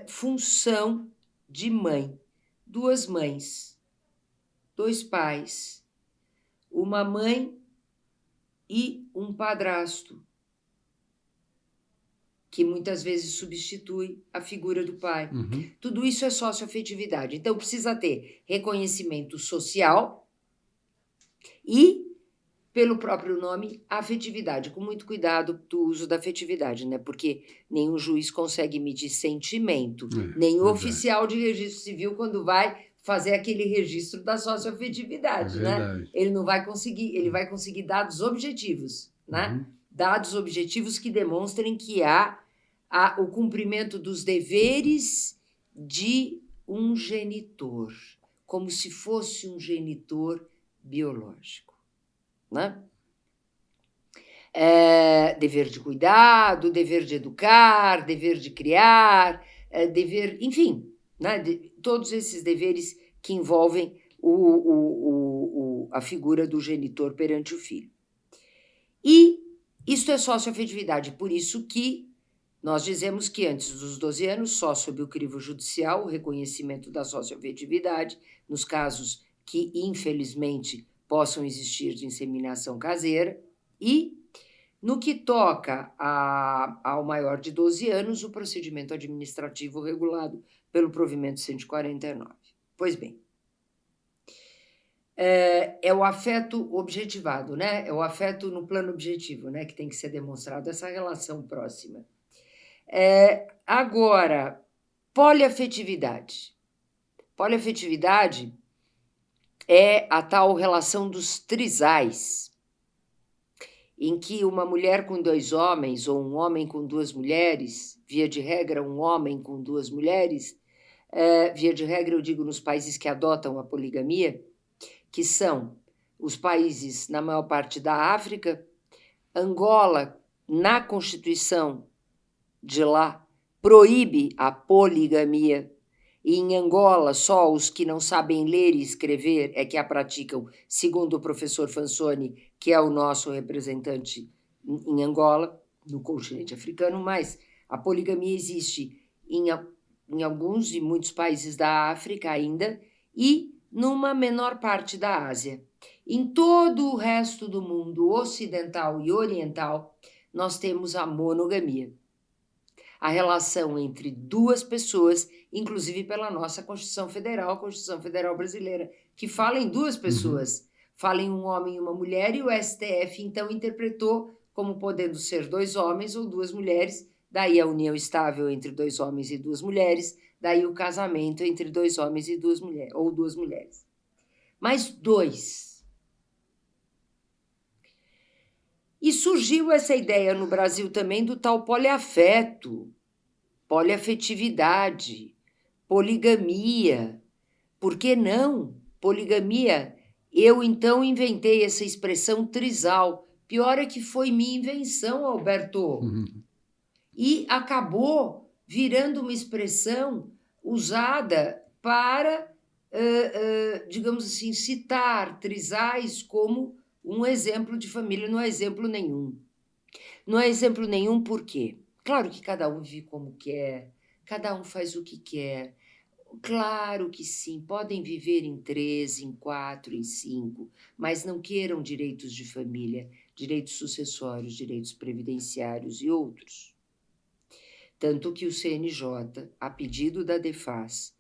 função de mãe. Duas mães, dois pais, uma mãe e um padrasto, que muitas vezes substitui a figura do pai. Tudo isso é socioafetividade. Então, precisa ter reconhecimento social e, pelo próprio nome, afetividade. Com muito cuidado do uso da afetividade, né? Porque nenhum juiz consegue medir sentimento, nem o oficial de registro civil, quando vai fazer aquele registro da socioafetividade, né? Ele não vai conseguir, ele vai conseguir dados objetivos, né? Dados objetivos que demonstrem que há o cumprimento dos deveres de um genitor, como se fosse um genitor biológico, né? Dever de cuidado, dever de educar, dever de criar, dever, enfim, né? Todos esses deveres que envolvem a figura do genitor perante o filho. E isto é socioafetividade, por isso que nós dizemos que antes dos 12 anos, só sob o crivo judicial, o reconhecimento da socioafetividade, nos casos que, infelizmente, possam existir de inseminação caseira, e, no que toca ao maior de 12 anos, o procedimento administrativo regulado pelo provimento 149. Pois bem, é o afeto objetivado, né? É o afeto no plano objetivo, né? Que tem que ser demonstrado, essa relação próxima. Agora, poliafetividade. Poliafetividade é a tal relação dos trisais, em que uma mulher com 2 homens ou um homem com 2 mulheres, via de regra um homem com 2 mulheres, via de regra eu digo nos países que adotam a poligamia, que são os países, na maior parte da África, Angola, na Constituição de lá, proíbe a poligamia, e em Angola só os que não sabem ler e escrever é que a praticam, segundo o professor Fansoni, que é o nosso representante em Angola, no continente africano, mas a poligamia existe em alguns e muitos países da África ainda, e numa menor parte da Ásia. Em todo o resto do mundo ocidental e oriental, nós temos a monogamia. A relação entre 2 pessoas, inclusive pela nossa Constituição Federal, a Constituição Federal Brasileira, que fala em 2 pessoas, fala em um homem e uma mulher, e o STF então interpretou como podendo ser 2 homens ou 2 mulheres, daí a união estável entre 2 homens e 2 mulheres, daí o casamento entre 2 homens e 2 mulheres, ou 2 mulheres. Mas 2. E surgiu essa ideia no Brasil também do tal poliafeto, poliafetividade, poligamia. Por que não? Poligamia. Eu, então, inventei essa expressão trisal. Pior é que foi minha invenção, Alberto. E acabou virando uma expressão usada para, digamos assim, citar trisais como um exemplo de família. Não é exemplo nenhum. Não é exemplo nenhum por quê? Claro que cada um vive como quer, cada um faz o que quer. Claro que sim, podem viver em 3, em 4, em 5, mas não queiram direitos de família, direitos sucessórios, direitos previdenciários e outros. Tanto que o CNJ, a pedido da Defas,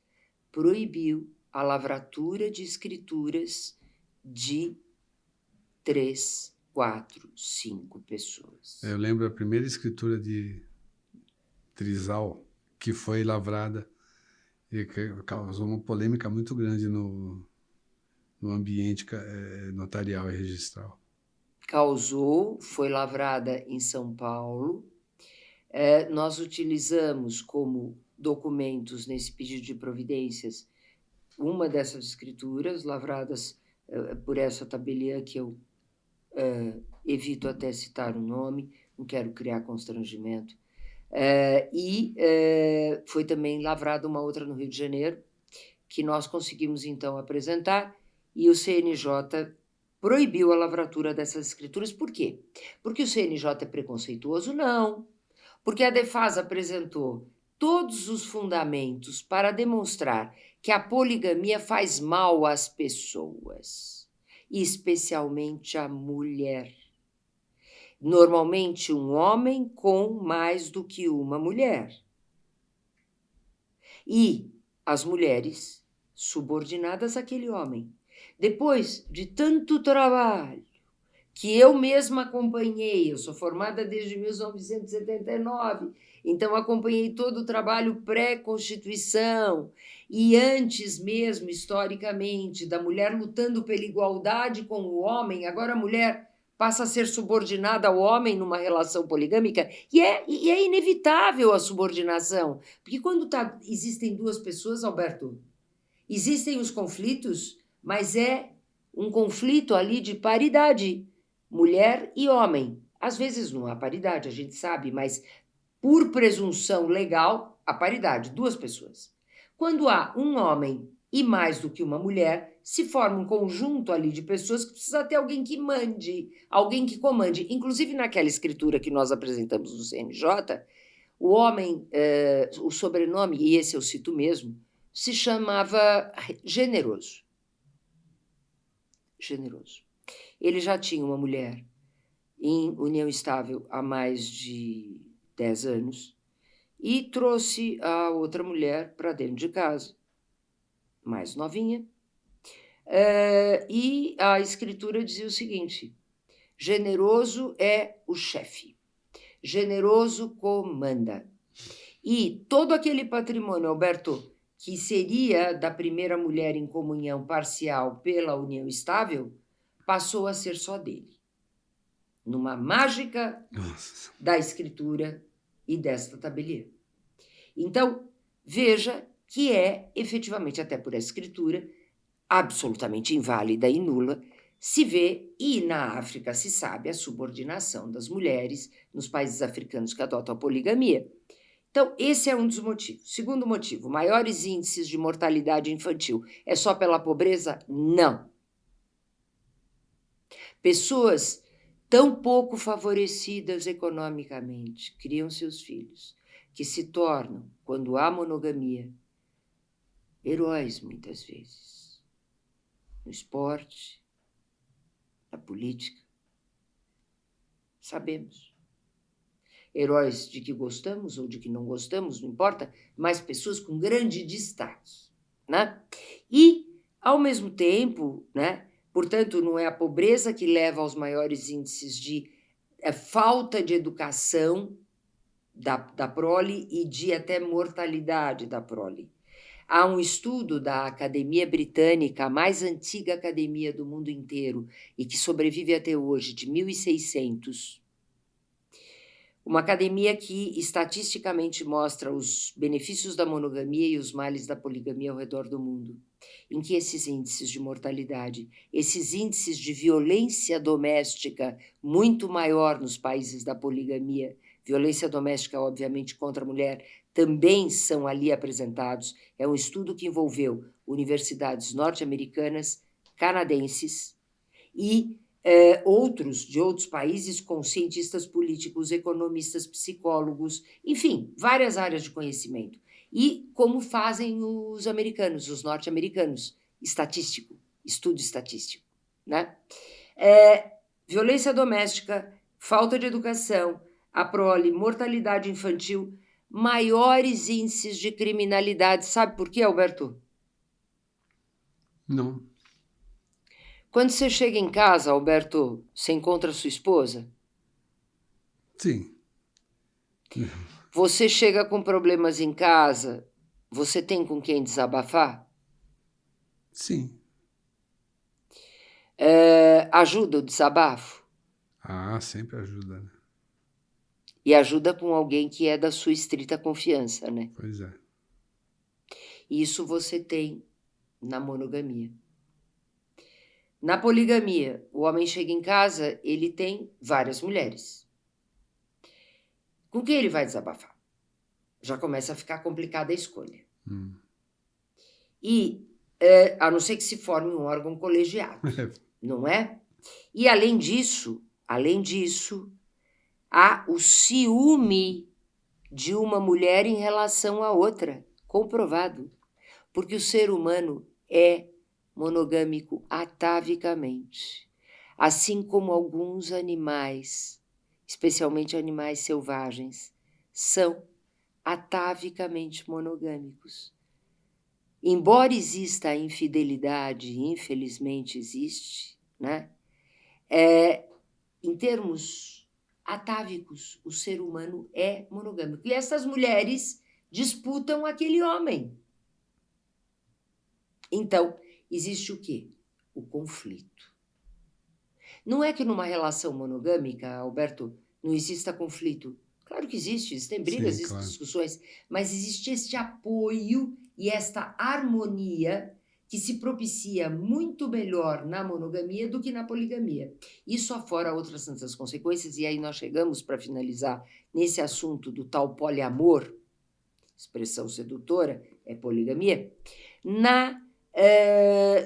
proibiu a lavratura de escrituras de 3, 4, 5 pessoas. Eu lembro a primeira escritura de trisal que foi lavrada e que causou uma polêmica muito grande no ambiente notarial e registral. Causou, foi lavrada em São Paulo. Nós utilizamos como documentos nesse pedido de providências uma dessas escrituras, lavradas por essa tabeliã que eu evito até citar o nome, não quero criar constrangimento. Foi também lavrada uma outra no Rio de Janeiro, que nós conseguimos então apresentar, e o CNJ proibiu a lavratura dessas escrituras. Por quê? Porque o CNJ é preconceituoso? Não. Porque a Defas apresentou todos os fundamentos para demonstrar que a poligamia faz mal às pessoas, especialmente à mulher. Normalmente um homem com mais do que uma mulher. E as mulheres subordinadas àquele homem. Depois de tanto trabalho que eu mesma acompanhei, eu sou formada desde 1979, então acompanhei todo o trabalho pré-Constituição e antes mesmo, historicamente, da mulher lutando pela igualdade com o homem, agora a mulher passa a ser subordinada ao homem numa relação poligâmica, e é inevitável a subordinação, porque quando existem 2 pessoas, Alberto, existem os conflitos, mas é um conflito ali de paridade, mulher e homem. Às vezes não há paridade, a gente sabe, mas por presunção legal, há paridade, 2 pessoas. Quando há um homem e mais do que uma mulher, se forma um conjunto ali de pessoas que precisa ter alguém que mande, alguém que comande. Inclusive, naquela escritura que nós apresentamos no CNJ, o homem, o sobrenome, e esse eu cito mesmo, se chamava Generoso. Generoso. Ele já tinha uma mulher em união estável há mais de 10 anos e trouxe a outra mulher para dentro de casa, mais novinha, e a escritura dizia o seguinte: generoso é o chefe, generoso comanda. E todo aquele patrimônio, Alberto, que seria da primeira mulher em comunhão parcial pela união estável, passou a ser só dele. Numa mágica da escritura e desta tabelier. Então, veja que é, efetivamente, até por essa escritura, absolutamente inválida e nula, se vê, e na África se sabe, a subordinação das mulheres nos países africanos que adotam a poligamia. Então, esse é um dos motivos. Segundo motivo, maiores índices de mortalidade infantil. É só pela pobreza? Não. Pessoas tão pouco favorecidas economicamente criam seus filhos, que se tornam, quando há monogamia, heróis muitas vezes, no esporte, na política. Sabemos. Heróis de que gostamos ou de que não gostamos, não importa, mas pessoas com grande destaque, né? E, ao mesmo tempo, né? Portanto, não é a pobreza que leva aos maiores índices de falta de educação da prole e de até mortalidade da prole. Há um estudo da Academia Britânica, a mais antiga academia do mundo inteiro, e que sobrevive até hoje, de 1600. Uma academia que estatisticamente mostra os benefícios da monogamia e os males da poligamia ao redor do mundo, em que esses índices de mortalidade, esses índices de violência doméstica muito maior nos países da poligamia, violência doméstica, obviamente, contra a mulher, também são ali apresentados. É um estudo que envolveu universidades norte-americanas, canadenses e outros de outros países com cientistas políticos, economistas, psicólogos, enfim, várias áreas de conhecimento. E como fazem os americanos, os norte-americanos, estudo estatístico, né? Violência doméstica, falta de educação, a prole, mortalidade infantil, maiores índices de criminalidade. Sabe por quê, Alberto? Não. Quando você chega em casa, Alberto, você encontra sua esposa? Sim. Você chega com problemas em casa, você tem com quem desabafar? Sim. Ajuda o desabafo? Ah, sempre ajuda, né? E ajuda com alguém que é da sua estrita confiança, né? Pois é. Isso você tem na monogamia. Na poligamia, o homem chega em casa, ele tem várias mulheres. Com quem ele vai desabafar? Já começa a ficar complicada a escolha. E, a não ser que se forme um órgão colegiado, não é? E, além disso, há o ciúme de uma mulher em relação à outra, comprovado. Porque o ser humano é monogâmico atavicamente, assim como alguns animais, especialmente animais selvagens, são atavicamente monogâmicos. Embora exista a infidelidade, infelizmente existe, né? Em termos atávicos, o ser humano é monogâmico. E essas mulheres disputam aquele homem. Então, existe o quê? O conflito. Não é que numa relação monogâmica, Alberto, não exista conflito. Claro que existe, existem brigas, Sim, existem claro. discussões, mas existe este apoio e esta harmonia que se propicia muito melhor na monogamia do que na poligamia. Isso afora outras tantas consequências, e aí nós chegamos, para finalizar, nesse assunto do tal poliamor, expressão sedutora, é poligamia. Na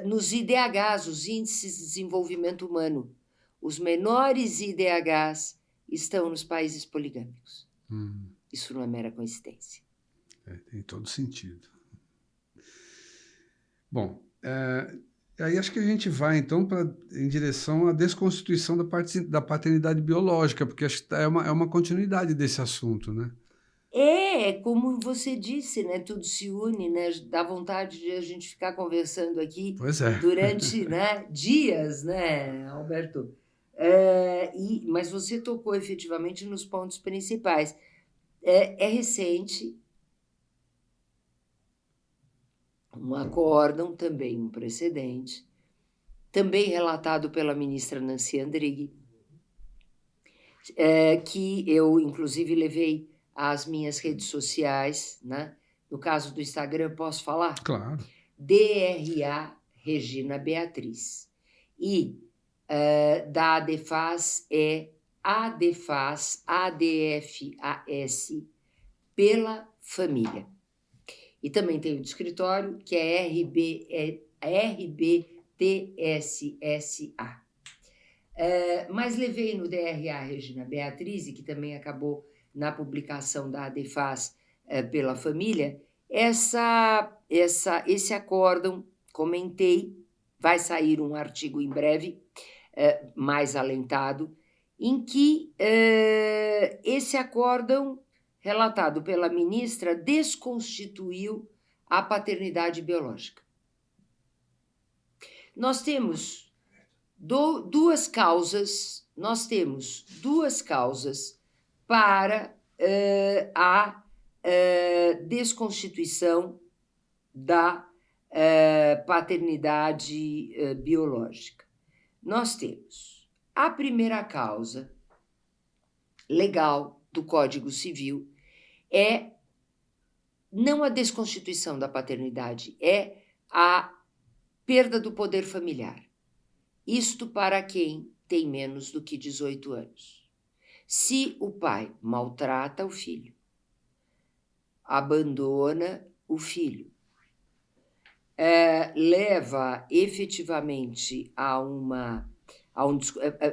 nos IDHs, os Índices de Desenvolvimento Humano. Os menores IDHs estão nos países poligâmicos. Isso não é mera coincidência. Tem todo sentido. Bom, aí acho que a gente vai, então, em direção à desconstituição da paternidade biológica, porque acho que é uma continuidade desse assunto, né? Como você disse, né? Tudo se une, né? Dá vontade de a gente ficar conversando aqui Pois é. durante, né, dias, né, Alberto? Mas você tocou efetivamente nos pontos principais. É recente um acórdão, também um precedente, também relatado pela ministra Nancy Andrighi, que eu, inclusive, levei às minhas redes sociais, né? No caso do Instagram, posso falar? Claro. DRA Regina Beatriz. E da ADFAS é ADFAS, ADFAS, pela família. E também tem o do escritório, que é RBTSSA. Mas levei no DRA Regina Beatriz, e que também acabou na publicação da ADFAS pela família, esse acórdão, comentei, vai sair um artigo em breve, mais alentado, em que esse acórdão, relatado pela ministra, desconstituiu a paternidade biológica. Nós temos duas causas para a desconstituição da paternidade biológica. Nós temos a primeira causa legal do Código Civil, não a desconstituição da paternidade, é a perda do poder familiar. Isto para quem tem menos do que 18 anos. Se o pai maltrata o filho, abandona o filho, leva efetivamente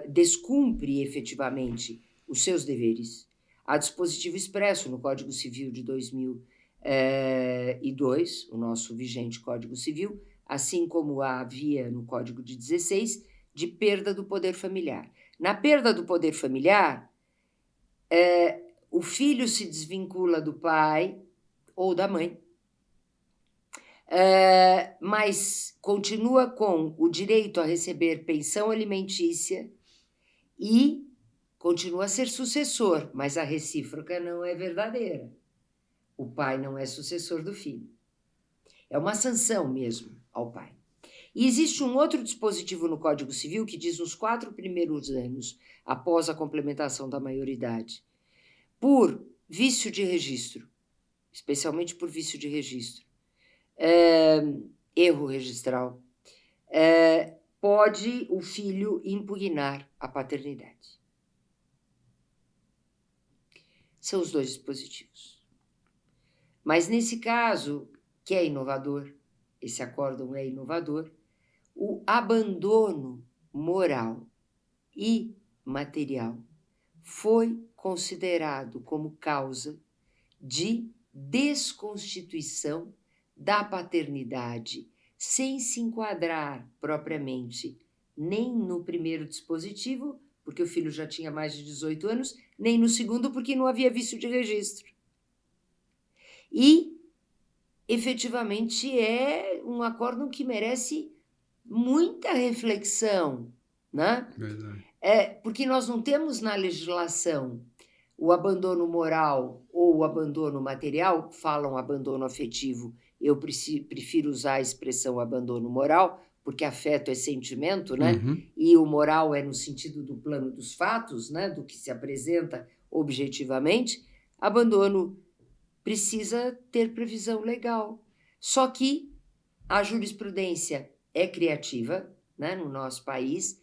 descumpre efetivamente os seus deveres, há dispositivo expresso no Código Civil de 2002, o nosso vigente Código Civil, assim como havia no Código de 16, de perda do poder familiar. Na perda do poder familiar, o filho se desvincula do pai ou da mãe, mas continua com o direito a receber pensão alimentícia e continua a ser sucessor, mas a recíproca não é verdadeira. O pai não é sucessor do filho. É uma sanção mesmo ao pai. E existe um outro dispositivo no Código Civil que diz nos 4 primeiros anos, após a complementação da maioridade, por vício de registro, especialmente por vício de registro, erro registral, pode o filho impugnar a paternidade. São os 2 dispositivos. Mas nesse caso, que é inovador, esse acórdão é inovador, o abandono moral e material foi considerado como causa de desconstituição da paternidade, sem se enquadrar propriamente nem no primeiro dispositivo, porque o filho já tinha mais de 18 anos, nem no segundo, porque não havia vício de registro. E, efetivamente, é um acórdão que merece muita reflexão, né? Verdade. Porque nós não temos na legislação o abandono moral ou o abandono material, falam abandono afetivo, eu prefiro usar a expressão abandono moral, porque afeto é sentimento, né? Uhum. E o moral é no sentido do plano dos fatos, né? Do que se apresenta objetivamente. Abandono precisa ter previsão legal. Só que a jurisprudência é criativa, né, no nosso país,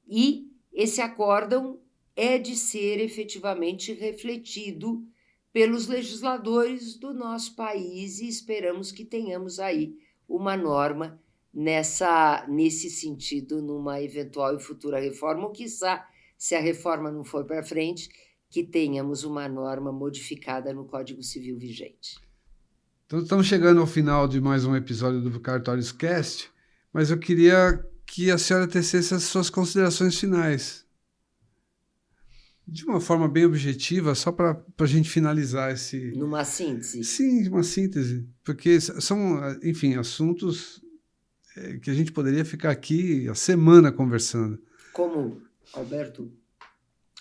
e esse acórdão é de ser efetivamente refletido pelos legisladores do nosso país, e esperamos que tenhamos aí uma norma nesse sentido, numa eventual e futura reforma, ou quiçá, se a reforma não for para frente, que tenhamos uma norma modificada no Código Civil vigente. Então, estamos chegando ao final de mais um episódio do Cartórios Cast, mas eu queria que a senhora tecesse as suas considerações finais. De uma forma bem objetiva, só para a gente finalizar esse... Numa síntese? Sim, uma síntese, porque são, enfim, assuntos que a gente poderia ficar aqui a semana conversando. Como, Alberto,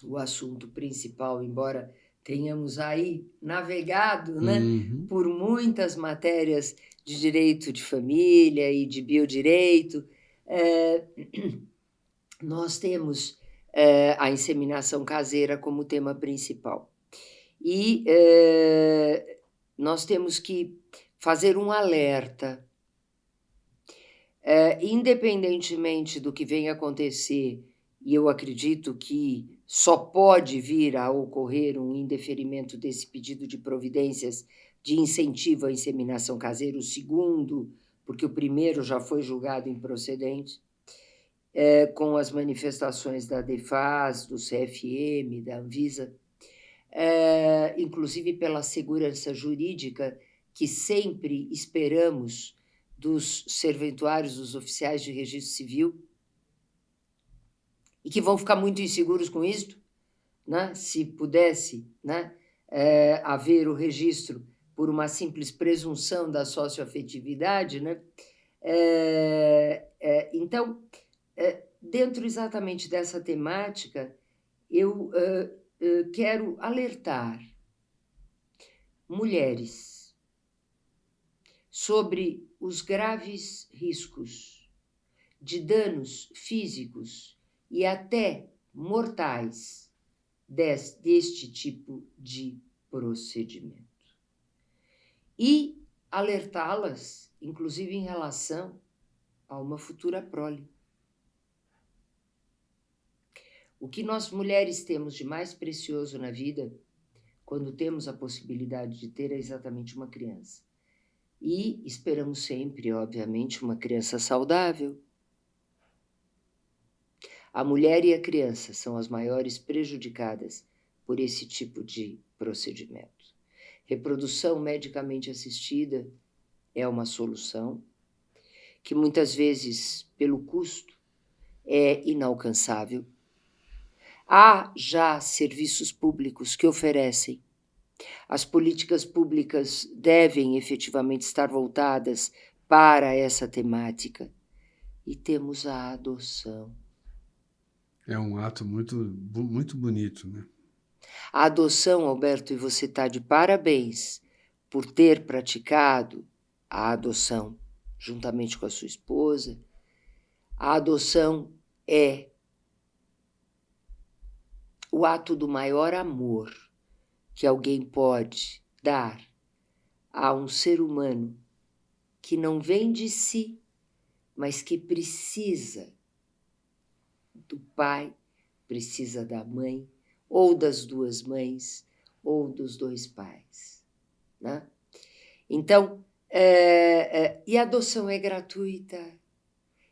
o assunto principal, embora tenhamos aí navegado, né, por muitas matérias de direito de família e de biodireito, nós temos a inseminação caseira como tema principal. E nós temos que fazer um alerta. Independentemente do que venha acontecer, e eu acredito que só pode vir a ocorrer um indeferimento desse pedido de providências de incentivo à inseminação caseira, o segundo, porque o primeiro já foi julgado improcedente, com as manifestações da DEFAS, do CFM, da Anvisa, inclusive pela segurança jurídica que sempre esperamos dos serventuários, dos oficiais de registro civil, e que vão ficar muito inseguros com isto, né? Se pudesse, né, haver o registro por uma simples presunção da socioafetividade, né? Então, dentro exatamente dessa temática, eu quero alertar mulheres sobre os graves riscos de danos físicos e até mortais deste tipo de procedimento. E alertá-las, inclusive em relação a uma futura prole. O que nós mulheres temos de mais precioso na vida, quando temos a possibilidade de ter, é exatamente uma criança. E esperamos sempre, obviamente, uma criança saudável. A mulher e a criança são as maiores prejudicadas por esse tipo de procedimento. Reprodução medicamente assistida é uma solução que muitas vezes, pelo custo, é inalcançável. Há já serviços públicos que oferecem. As políticas públicas devem efetivamente estar voltadas para essa temática. E temos a adoção. É um ato muito, muito bonito, né? A adoção, Alberto, e você está de parabéns por ter praticado a adoção juntamente com a sua esposa. A adoção é o ato do maior amor que alguém pode dar a um ser humano que não vem de si, mas que precisa do pai, precisa da mãe, ou das duas mães, ou dos dois pais, né? Então, e a adoção é gratuita,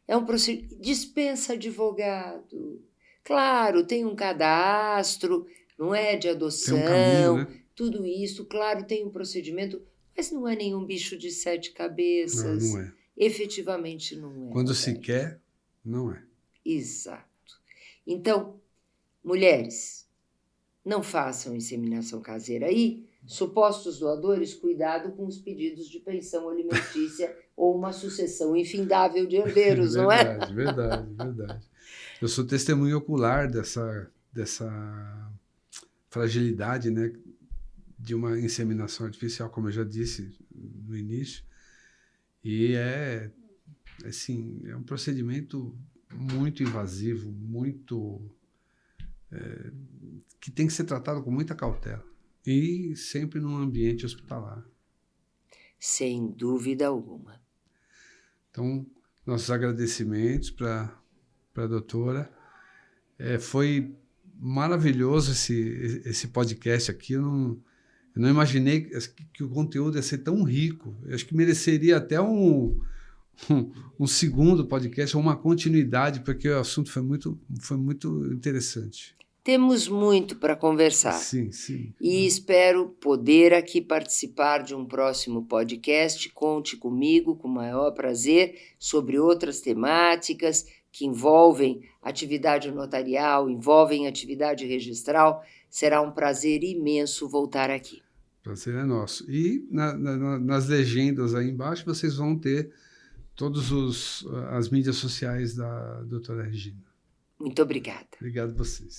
é um procedimento, dispensa advogado, claro, tem um cadastro, não é, de adoção, tem um caminho, né? Tudo isso, claro, tem um procedimento, mas não é nenhum bicho de 7 cabeças. Não é. Efetivamente não é. Quando se quer, não é. Exato. Então, mulheres, não façam inseminação caseira aí. Supostos doadores, cuidado com os pedidos de pensão alimentícia ou uma sucessão infindável de herdeiros, não é? Verdade. Eu sou testemunho ocular dessa fragilidade, né, de uma inseminação artificial, como eu já disse no início. E é um procedimento muito invasivo, que tem que ser tratado com muita cautela e sempre num ambiente hospitalar. Sem dúvida alguma. Então, nossos agradecimentos para a doutora. Foi maravilhoso esse podcast aqui. Eu não imaginei que o conteúdo ia ser tão rico. Eu acho que mereceria até um um segundo podcast ou uma continuidade, porque o assunto foi muito interessante. Temos muito para conversar. Sim, sim. E espero poder aqui participar de um próximo podcast. Conte comigo com o maior prazer sobre outras temáticas que envolvem atividade notarial, envolvem atividade registral. Será um prazer imenso voltar aqui. O prazer é nosso. E nas legendas aí embaixo vocês vão ter todas as mídias sociais da doutora Regina. Muito obrigada. Obrigado a vocês.